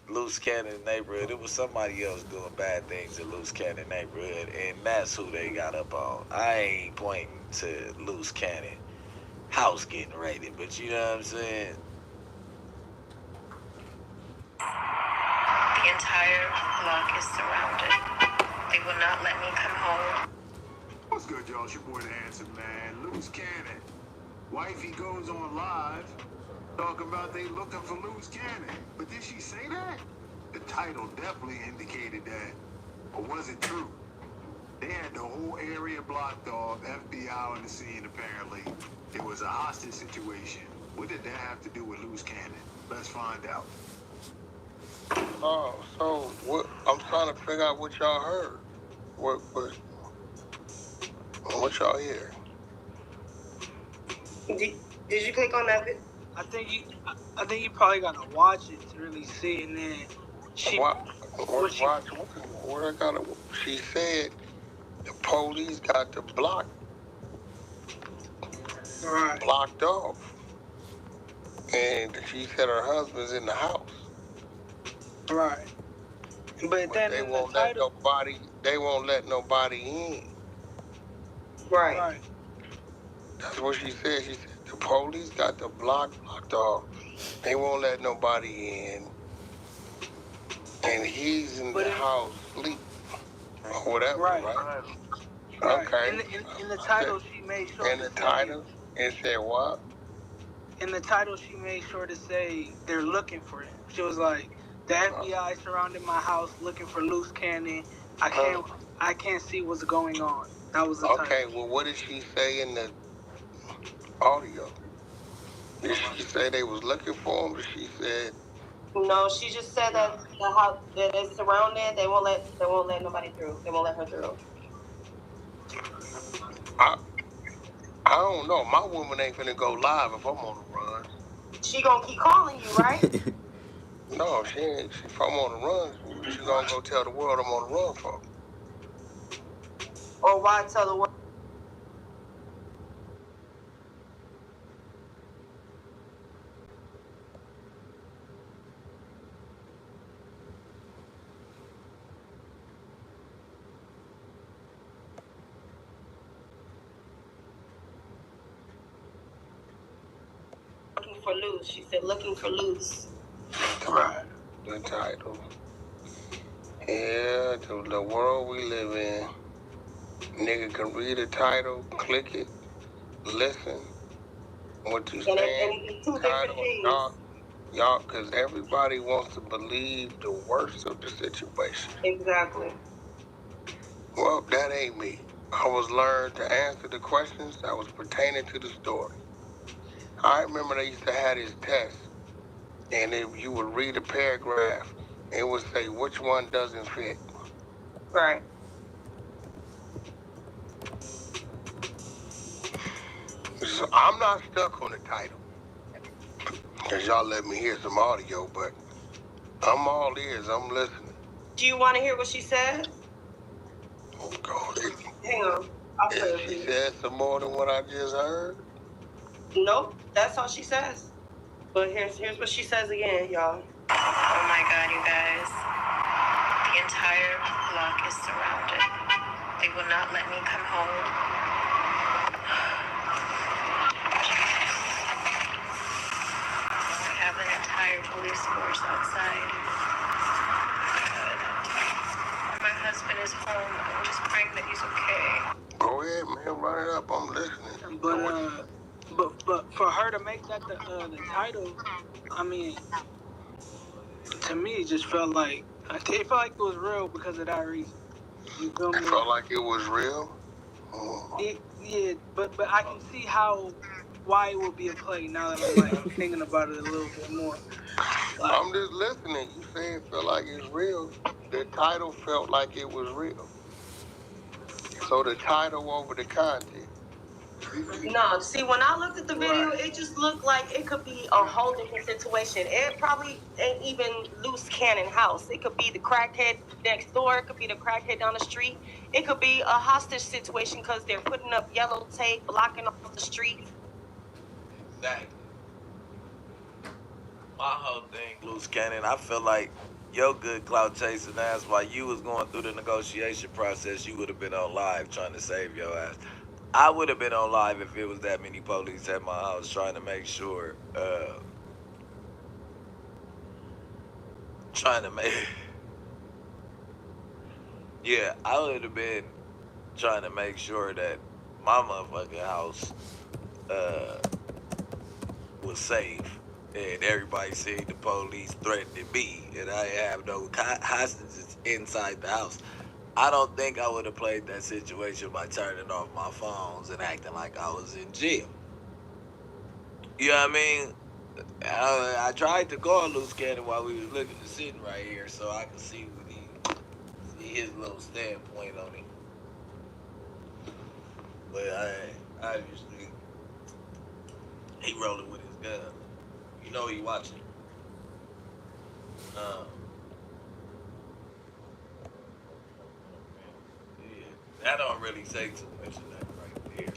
Loose Cannon neighborhood. It was somebody else doing bad things in Loose Cannon neighborhood, and that's who they got up on. I ain't pointing to Loose Cannon house getting raided, but you know what I'm saying? The entire block is surrounded. They will not let me come home. What's good, y'all? It's your boy, the Handsome Man, Loose Cannon. Wifey goes on live, talking about they looking for Loose Cannon. But did she say that? The title definitely indicated that. Or was it true? They had the whole area blocked off, FBI on the scene apparently. It was a hostage situation. What did that have to do with Loose Cannon? Let's find out. Oh, so what? I'm trying to figure out what y'all heard. What y'all hear? Did you click on that? I think you probably gotta watch it to really see it. And then She said the police got the block blocked off, and she said her husband's in the house. Right. But then they won't let nobody. They won't let nobody in. Right. That's what she said. She said the police got the block blocked off. They won't let nobody in, and he's in the house sleep or whatever. Right. Okay. In the title, she made sure. In the title, it said what? In the title, she made sure to say they're looking for him. She was like, "The FBI surrounded my house looking for Loose Cannon. I can't see what's going on." That was the title. Okay. Well, what did she say in the audio? Did she say they was looking for him, or she said? No, she just said that the house that is surrounded. They won't let nobody through. They won't let her through. I don't know. My woman ain't finna go live if I'm on the run. She gonna keep calling you, right? No, she ain't. If I'm on the run, she gonna go tell the world I'm on the run for. Or why tell the world? Looking for Loose. She said, "Looking for Loose." Right. The title. Yeah, the world we live in. Nigga can read the title, click it, listen. What you saying? Title, y'all, because everybody wants to believe the worst of the situation. Exactly. Well, that ain't me. I was learned to answer the questions that was pertaining to the story. I remember they used to have this test, and if you would read a paragraph, it would say which one doesn't fit. Right. So I'm not stuck on the title, because y'all let me hear some audio, but I'm all ears. I'm listening. Do you want to hear what she said? Go ahead. Hang on. I'll play it for She you. said some more than what I just heard. Nope, that's all she says. But here's what she says again, y'all. Oh my god, you guys. The entire block is surrounded. They will not let me come home. I have an entire police force outside. My husband is home. I'm just praying that he's okay. Go ahead, man. Run it up. I'm listening. But for her to make that the title, I mean, to me it just felt like it was real because of that reason. You feel me? It felt like it was real. Yeah, but I can see why it would be a play now that I'm like thinking about it a little bit more. I'm just listening. You say it felt like it's real. The title felt like it was real. So the title over the content. No, see, when I looked at the video, it just looked like it could be a whole different situation. It probably ain't even loose cannon house. It could be the crackhead next door. It could be the crackhead down the street. It could be a hostage situation because they're putting up yellow tape, blocking off the streets. Exactly. My whole thing, loose cannon, I feel like your good clout chasing ass while you was going through the negotiation process, you would have been on live trying to save your ass. I would have been on live if it was that many police at my house trying to make sure, yeah, I would have been trying to make sure that my motherfucking house, was safe. And everybody seen the police threatening me, and I have no hostages inside the house. I don't think I would have played that situation by turning off my phones and acting like I was in jail. You know what I mean? I tried to call Loose Cannon while we was sitting right here so I could see his little standpoint on it. But obviously, he rolling with his gun. You know he watching. Yeah, that don't really say too much of that right there.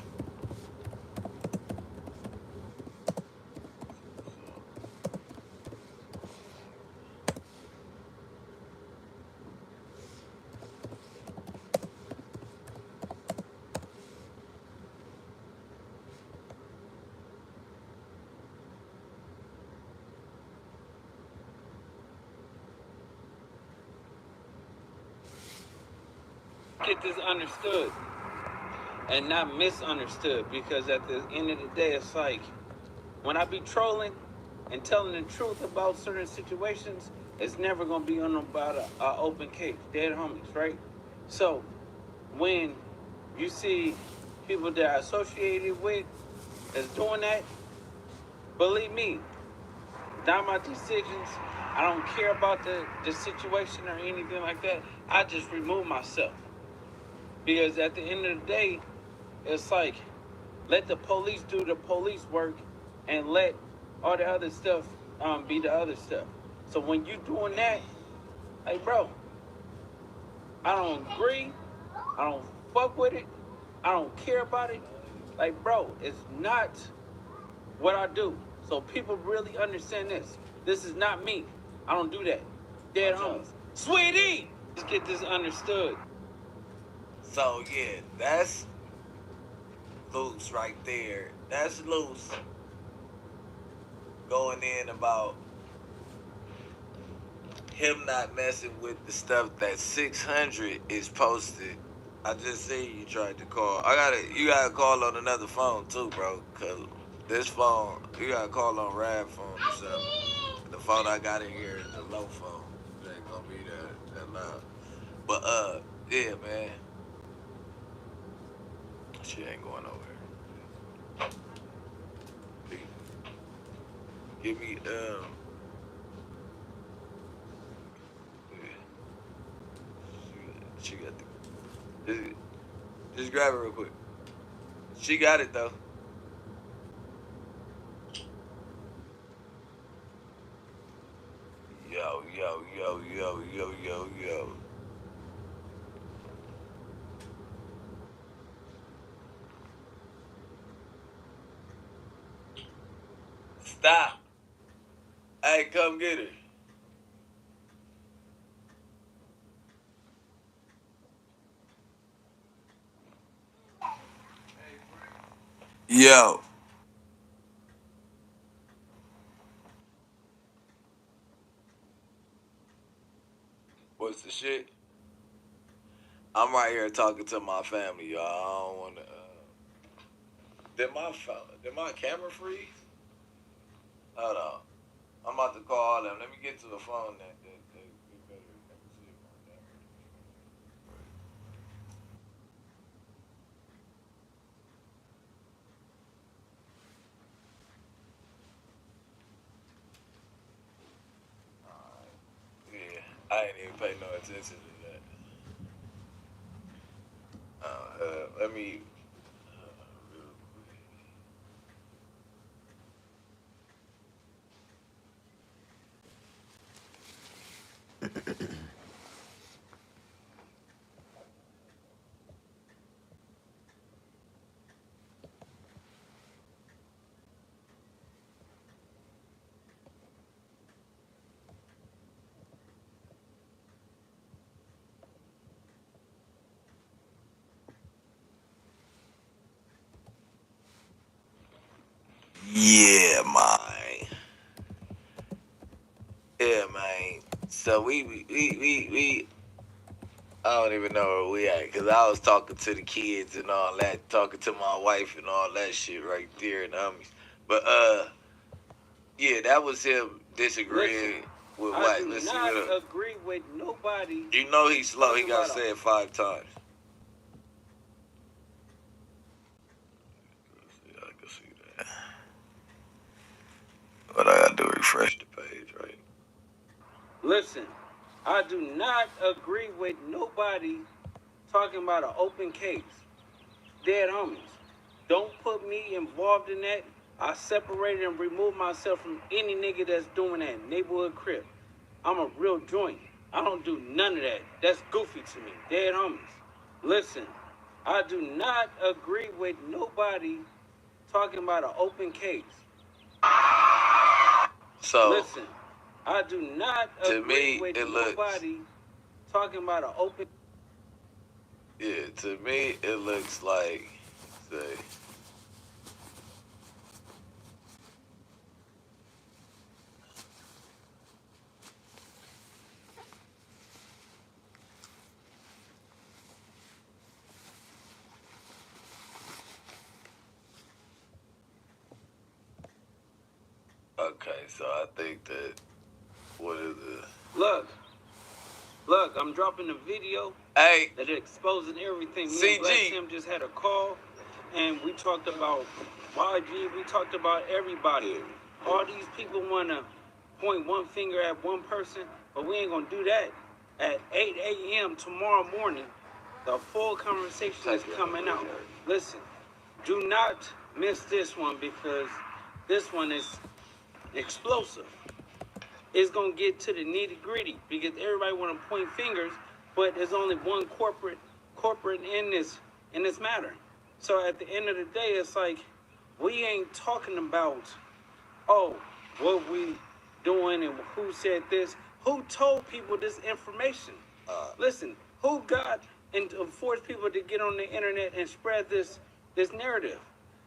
Get this understood and not misunderstood, because at the end of the day, it's like when I be trolling and telling the truth about certain situations, it's never gonna be on about a open case, dead homies, right? So when you see people that are associated with that's doing that, believe me, not my decisions. I don't care about the situation or anything like that. I just remove myself. Because at the end of the day, it's like, let the police do the police work and let all the other stuff be the other stuff. So when you doing that, like, bro, I don't agree. I don't fuck with it. I don't care about it. Like, bro, it's not what I do. So people really understand this. This is not me. I don't do that. Dead homies. Sweetie! Just get this understood. So yeah, that's Loose right there. That's Loose going in about him not messing with the stuff that 600 is posted. I just seen you tried to call. You gotta call on another phone too, bro. Cause this phone, you gotta call on Rad phone or something. The phone I got in here is the low phone. It ain't gonna be that loud. But yeah, man. She ain't going nowhere. Give me yeah. She got the. Just grab it real quick. She got it though. Yo. Stop. Hey, come get her. Yo. What's the shit? I'm right here talking to my family, y'all. I don't wanna Did my camera freeze? Hold on. I'm about to call them. Let me get to the phone that better. Let me see if my camera. Yeah, I ain't even pay no attention to that. Let me. Yeah, man. Yeah, man. So we I don't even know where we at, because I was talking to the kids and all that, talking to my wife and all that shit right there in the homies. But, yeah, that was him disagreeing with I Wack. do Let's see not what agree with nobody. You know he's slow. He talking got to about say it 5 times. I can see that. But I got to refresh the page, right? Listen, I do not agree with nobody talking about an open case. Dead homies. Don't put me involved in that. I separated and removed myself from any nigga that's doing that. Neighborhood crib. I'm a real joint. I don't do none of that. That's goofy to me. Dead homies. Listen, I do not agree with nobody talking about an open case. So, listen, I do not to agree me, with it looks, nobody talking about an open. yeah, to me, it looks like, say, okay, so I think that, what is it? Look, I'm dropping a video Hey, that exposing everything. Me CG. and Black Sam just had a call, and we talked about YG. We talked about everybody. All these people want to point one finger at one person, but we ain't gonna do that. At 8 a.m. tomorrow morning, the full conversation is coming out. Listen, do not miss this one, because this one is explosive. It's gonna get to the nitty gritty, because everybody want to point fingers, but there's only one corporate in this matter. So at the end of the day, it's like, we ain't talking about, oh, what we doing and who said this, who told people this information. Listen, who got and forced people to get on the internet and spread this narrative?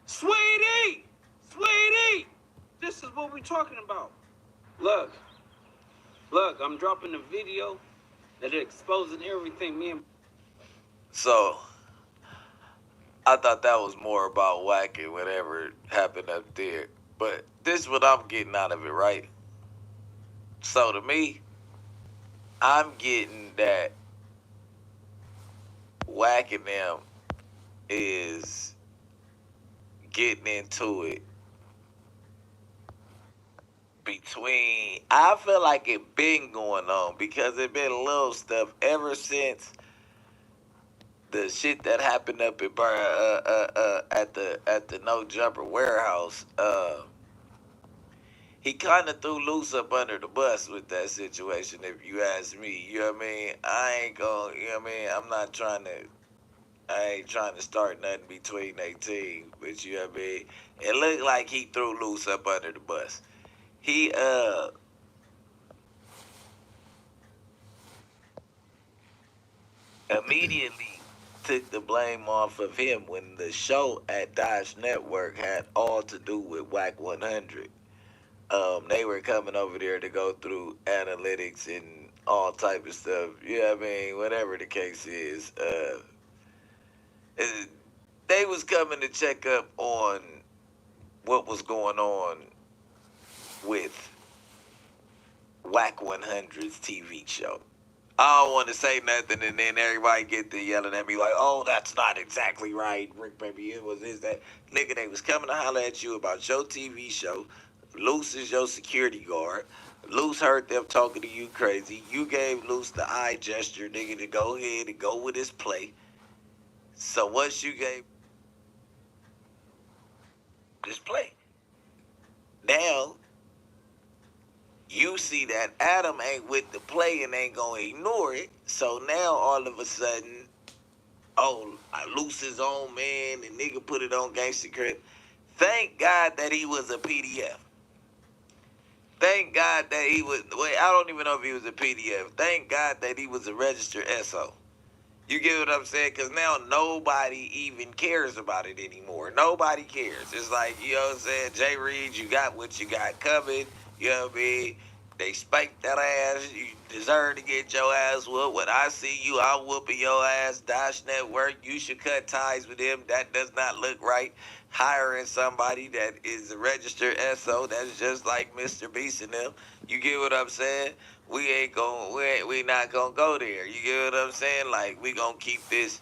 Sweetie, this is what we talking about. Look, I'm dropping a video that exposing everything. So, I thought that was more about Wack and whatever happened up there. But this is what I'm getting out of it, right? So to me, I'm getting that Wack and them is getting into it between, I feel like it been going on, because it been little stuff ever since the shit that happened up in at the No Jumper warehouse. He kind of threw loose up under the bus with that situation, if you ask me. You know what I mean? I ain't gonna, you know what I mean? I ain't trying to start nothing between they team, but you know what I mean? It looked like he threw loose up under the bus. He, immediately took the blame off of him when the show at Dodge Network had all to do with Whack 100. They were coming over there to go through analytics and all type of stuff. You know what I mean? Whatever the case is, they was coming to check up on what was going on with Whack 100's TV show. I don't want to say nothing, and then everybody get to yelling at me like, oh, that's not exactly right, Rick, baby, it was this, that. Nigga, they was coming to holler at you about your TV show. Luce is your security guard. Luce heard them talking to you crazy. You gave Luce the eye gesture, nigga, to go ahead and go with his play. So once you gave this play, now you see that Adam ain't with the play and ain't gonna ignore it. So now all of a sudden, oh, I loose his own man and nigga put it on Gangsta Crip. Thank God that he was a PDF. Thank God that he was, wait, I don't even know if he was a PDF. Thank God that he was a registered SO. You get what I'm saying? Because now nobody even cares about it anymore. Nobody cares. It's like, you know what I'm saying? Jay Reed, you got what you got coming. You know what I mean? They spanked that ass. You deserve to get your ass whooped. When I see you, I'm whooping your ass. Dash Network, you should cut ties with him. That does not look right. Hiring somebody that is a registered SO, that's just like Mr. Beast and them. You get what I'm saying? We not gonna go there. You get what I'm saying? Like, we gonna keep this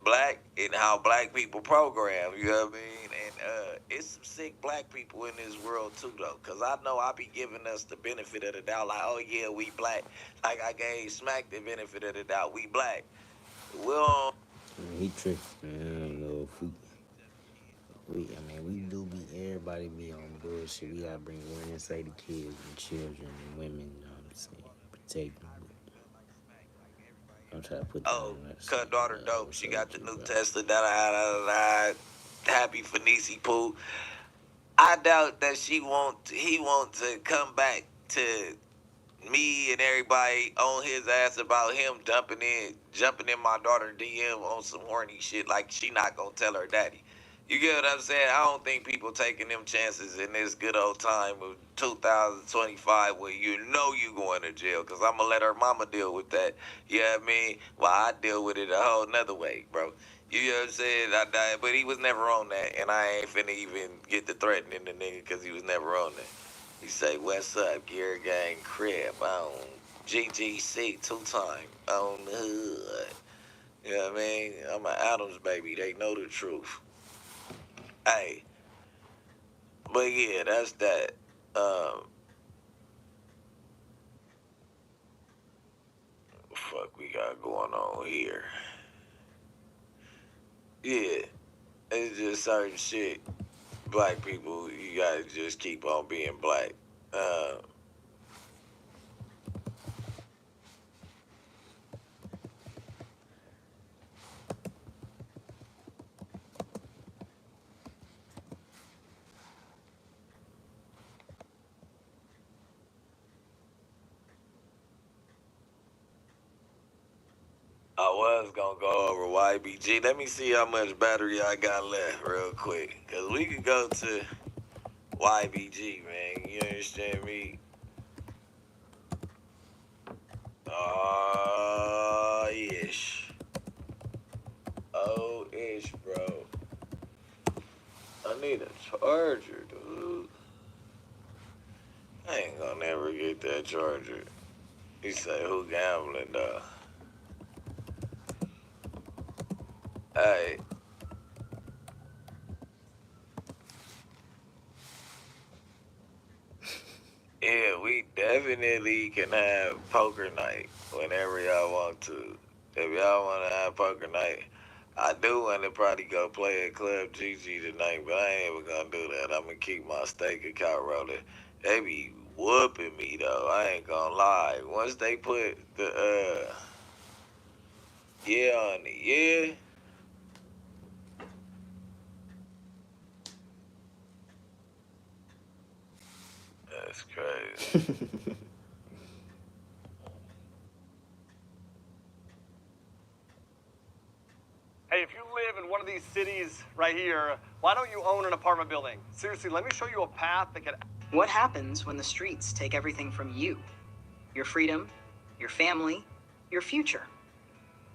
black and how black people program, you know what I mean? And it's some sick black people in this world too though, cause I know I be giving us the benefit of the doubt, like, oh yeah, we black. Like I gave Smack the benefit of the doubt, we black. We don't. He tricked, man. I don't know if we do be, everybody be on bullshit. We gotta bring awareness, say the kids and children and women, you know what I'm saying? Protect them. I'm trying to put that on that. Cut daughter dope. She got the new Tesla. Da. Happy for Niecy Pooh. I doubt that he want to come back to me and everybody on his ass about him jumping in my daughter DM on some horny shit like she not gonna tell her daddy. You get what I'm saying? I don't think people taking them chances in this good old time of 2025 where you know you going to jail, because I'm going to let her mama deal with that. You know what I mean? Well, I deal with it a whole nother way, bro. You know what I'm saying? But he was never on that, and I ain't finna even get to threatening the nigga because he was never on that. He say, what's up, Gear Gang Crib on GGC 2-time on the hood. You know what I mean? I'm an Adams baby. They know the truth. Hey, but yeah, that's that. Fuck we got going on here? Yeah, it's just certain shit. Black people, you gotta just keep on being black. I was gonna go over YBG. Let me see how much battery I got left real quick. Cause we could go to YBG, man. You understand me? Ish. Oh, ish, bro. I need a charger, dude. I ain't gonna never get that charger. He say, who gambling, though? Hey. Yeah, we definitely can have poker night whenever y'all want to. If y'all want to have poker night, I do want to probably go play at Club GG tonight, but I ain't even going to do that. I'm going to keep my stake account rolling. They be whooping me, though. I ain't going to lie. Once they put the, yeah on it, yeah. That's crazy. Hey, if you live in one of these cities right here, why don't you own an apartment building? Seriously, let me show you a path that could... What happens when the streets take everything from you? Your freedom, your family, your future.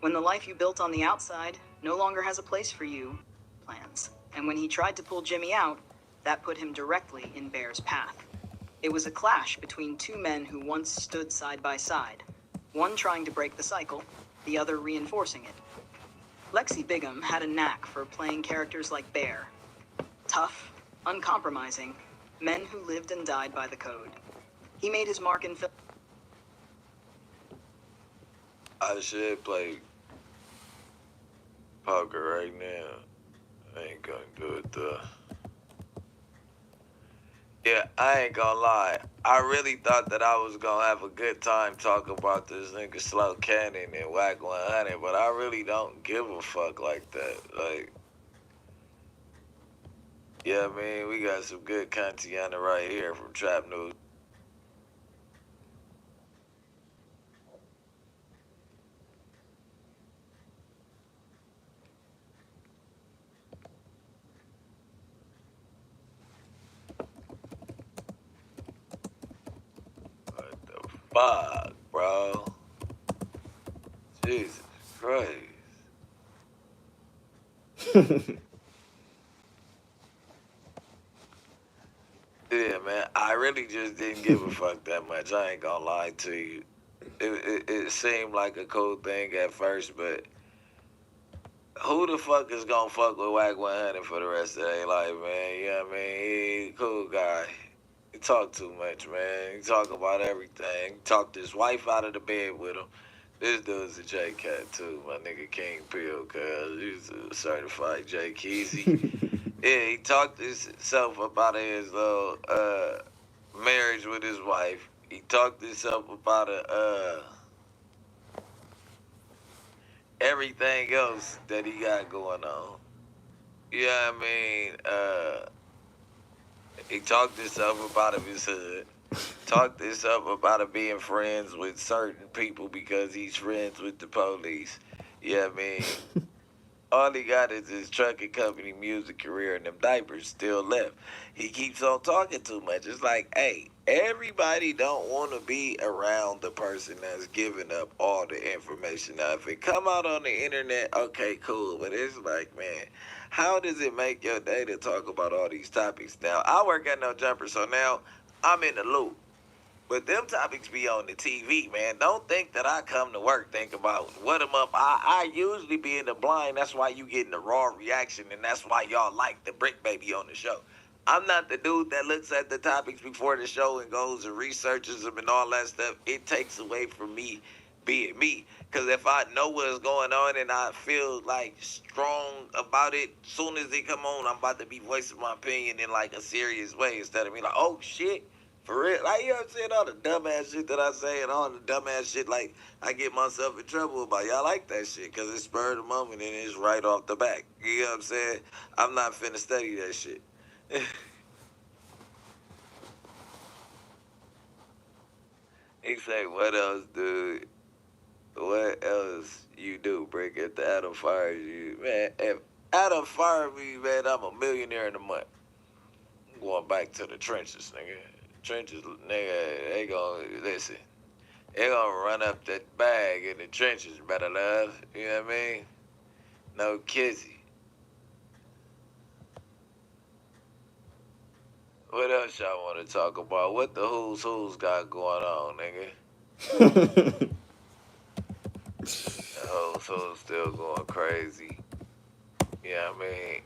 When the life you built on the outside no longer has a place for you, plans. And when he tried to pull Jimmy out, that put him directly in Bear's path. It was a clash between two men who once stood side by side, one trying to break the cycle, the other reinforcing it. Lexi Bigham had a knack for playing characters like Bear. Tough, uncompromising, men who lived and died by the code. He made his mark in film. I should play poker right now. I ain't gonna do it though. Yeah, I ain't gonna lie. I really thought that I was gonna have a good time talking about this nigga Slow Cannon and Whack 100, but I really don't give a fuck like that. Like, yeah, I mean, we got some good content right here from Trap News. Fuck, bro. Jesus Christ. Yeah, man. I really just didn't give a fuck that much. I ain't gonna lie to you. It seemed like a cool thing at first, but who the fuck is gonna fuck with Wack 100 for the rest of their life, man? You know what I mean? He a cool guy. He talk too much, man. He talk about everything. He talked his wife out of the bed with him. This dude's a J Cat too, my nigga King Pill, cuz he's a certified J Keezy. Yeah, he talked himself about his little marriage with his wife. He talked himself about everything else that he got going on. You know what I mean? He talked himself about his hood. Talked himself about it being friends with certain people because he's friends with the police. You know what I mean? All he got is his trucking company music career, and them diapers still left. He keeps on talking too much. It's like, hey, everybody don't want to be around the person that's giving up all the information. Now, if it come out on the internet, okay, cool. But it's like, man, how does it make your day to talk about all these topics? Now, I work at No Jumper, so now I'm in the loop. But them topics be on the TV, man. Don't think that I come to work think about what am up. I usually be in the blind. That's why you getting the raw reaction, and that's why y'all like the Brick Baby on the show. I'm not the dude that looks at the topics before the show and goes and researches them and all that stuff. It takes away from me being me. Because if I know what's going on and I feel like strong about it, soon as they come on, I'm about to be voicing my opinion in like a serious way instead of being like, oh shit. For real, like, you know what I'm saying? All the dumbass shit that I say and all the dumbass shit, like, I get myself in trouble about. Y'all like that shit because it's spur of the moment and it's right off the back. You know what I'm saying? I'm not finna study that shit. He say, what else, dude? What else you do, Brick? If the Adam fires you, man, if Adam fired me, man, I'm a millionaire in a month. I'm going back to the trenches, nigga. Trenches, nigga, they gonna, listen. They gonna run up that bag in the trenches, better love. You know what I mean? No kizzy. What else y'all want to talk about? What the who's got going on, nigga? The who's still going crazy. You know what I mean?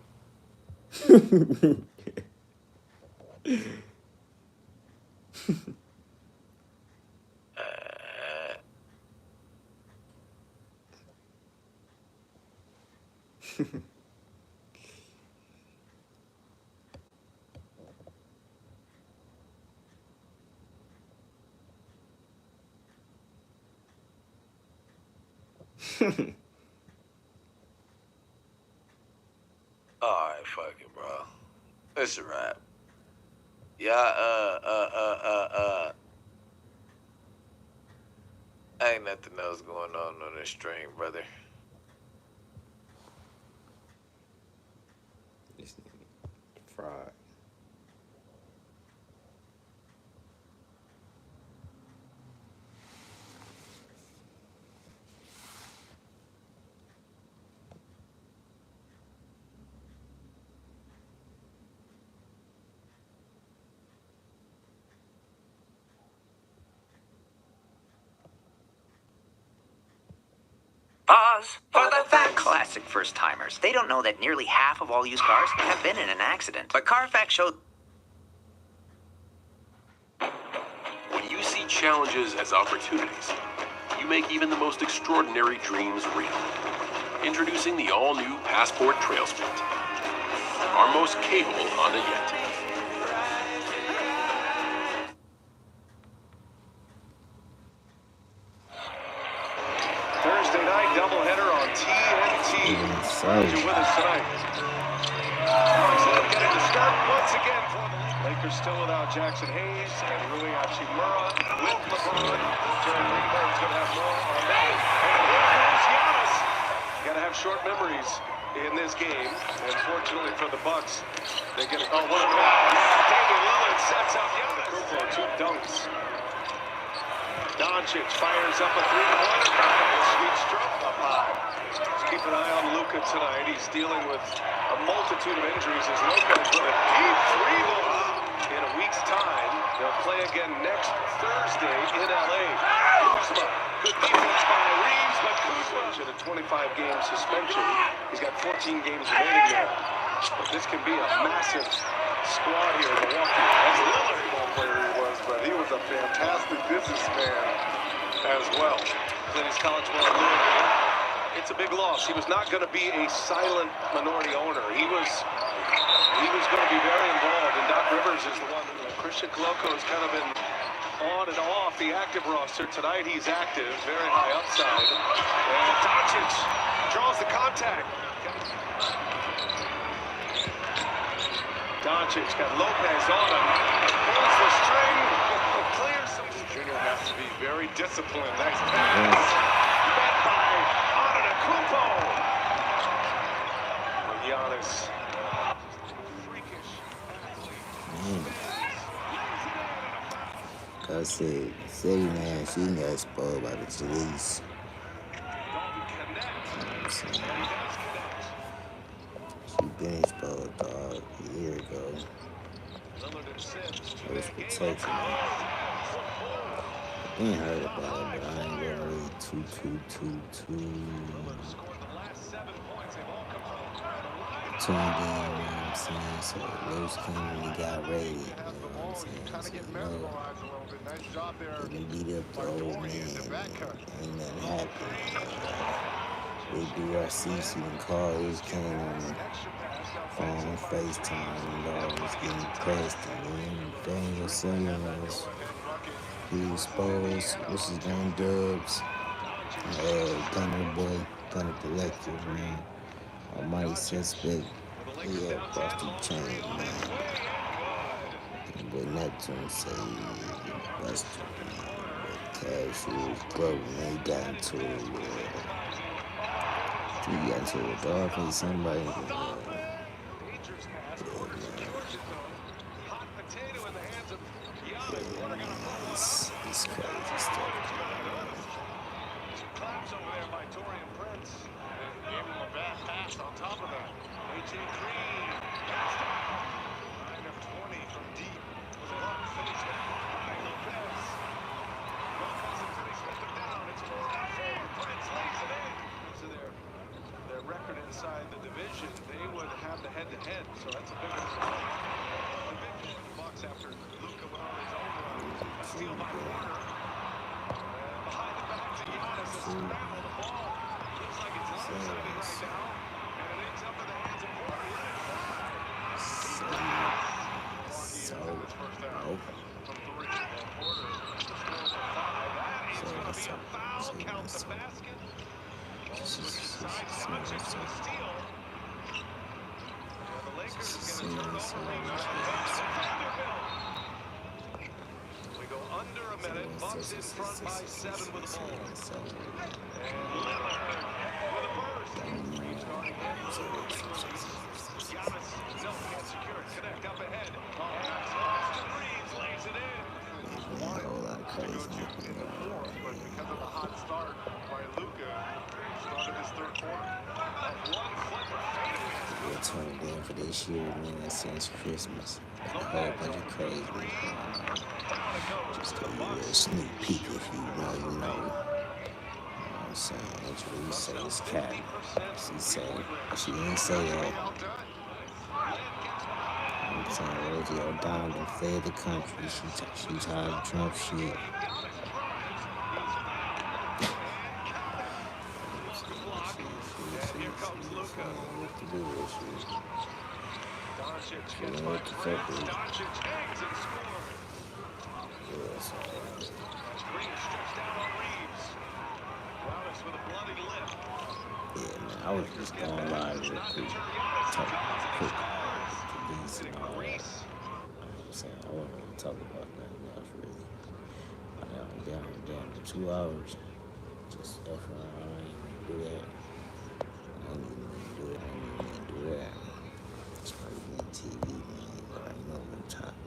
Alright, fuck it, bro. It's a wrap. Yeah, ain't nothing else going on this stream, brother. Fraud. Pause for the facts. Classic first-timers. They don't know that nearly half of all used cars have been in an accident. But Carfax showed... When you see challenges as opportunities, you make even the most extraordinary dreams real. Introducing the all-new Passport Trail Sprint. Our most capable Honda yet. Thursday night doubleheader on TNT. Glad you're with us tonight. Alex Len getting the start once again for the Lakers still without Jackson Hayes and Rui Hachimura with LeBron. Jerry Greenberg's going to have more on that. And here comes Giannis. Got to have short memories in this game. And fortunately for the Bucks, they get it. Oh, what a pass. Damian Lillard sets up Giannis. Two dunks. Doncic fires up a three-pointer. Sweet stroke up high. Let's keep an eye on Luka tonight. He's dealing with a multitude of injuries as Lopez with a deep three ball. In a week's time, they'll play again next Thursday in L.A. Kuzma, good defense by Reeves, but Kuzma in a 25-game suspension. He's got 14 games remaining there. But this can be a massive squad here in Milwaukee. As Lillard, ball player he was, but he was a fantastic businessman as well. Played his college ball at Louisville. It's a big loss. He was not going to be a silent minority owner. He was going to be very involved, and Doc Rivers is the one. Christian Koloko has kind of been on and off the active roster. Tonight he's active, very high upside. And Doncic draws the contact. Doncic got Lopez on him, pulls the string, clears some. Junior has to be very disciplined. Nice pass. Met by Antetokounmpo. Giannis. I said, Sadie, man, she got spoiled by the police. You know what I'm saying? She been exposed, dog, a year ago. I was protecting her. I been heard about it, but I ain't been really too. Tuned in, you know what I'm saying? So Lowe's Cannon got raided, you know what I'm saying? So, you know, they can beat up the old man, ain't nothing happened. They do our CC and call Lowe's Cannon phone, FaceTime, and dog was getting pressed, and then Daniel Simmons, he exposed, what's his name, Dubs, Gunner Boy, Gunner Collective, man. Almighty suspect, yeah, prostitute chain, man. But Neptune say he busted, man. But Cash was broke, man. He got into it with, he got into it with Dolphin, somebody, yeah, man, it's crazy stuff. On top of that, AJ Green, 9 of 20 from deep. Was a long finish there by Lopez. Lopez and finish with them down. It's 4-4. Prince lays it in. So their record inside the division, they would have the head-to-head. So that's a big result. The big Bucks after Luka went on his own run. A steal by Warner. And behind the back to Giannis, a scramble the ball. Looks like it's lopsided right now. We go under a minute. Bucks in front by 7 with the ball. And Lillard with a burst. Reeves guarding him. Giannis, no, can't secure it. Connect up ahead. Austin Reeves lays it in. A whole lot of crazy. But because of the hot start by Luka, started his third quarter. One flipper fadeaway. We're tuned in for this year, man, since Christmas. A whole bunch of crazy. Just give you a little sneak peek if you know, you know. You know what I'm saying? That's what you say is cat. She didn't say that. I'm saying Rosie O'Donnell done fled the country. She tired of Trump shit. What the fuck is yeah, man, I was just going live real quick. Talking quick. Police and all that. You know what I'm saying? I wasn't going to talk about nothing else, really. I'm down to 2 hours. Just F around. I ain't even do that. I ain't even do that. It's MurdamittenTV, man. You already know what I'm talking about.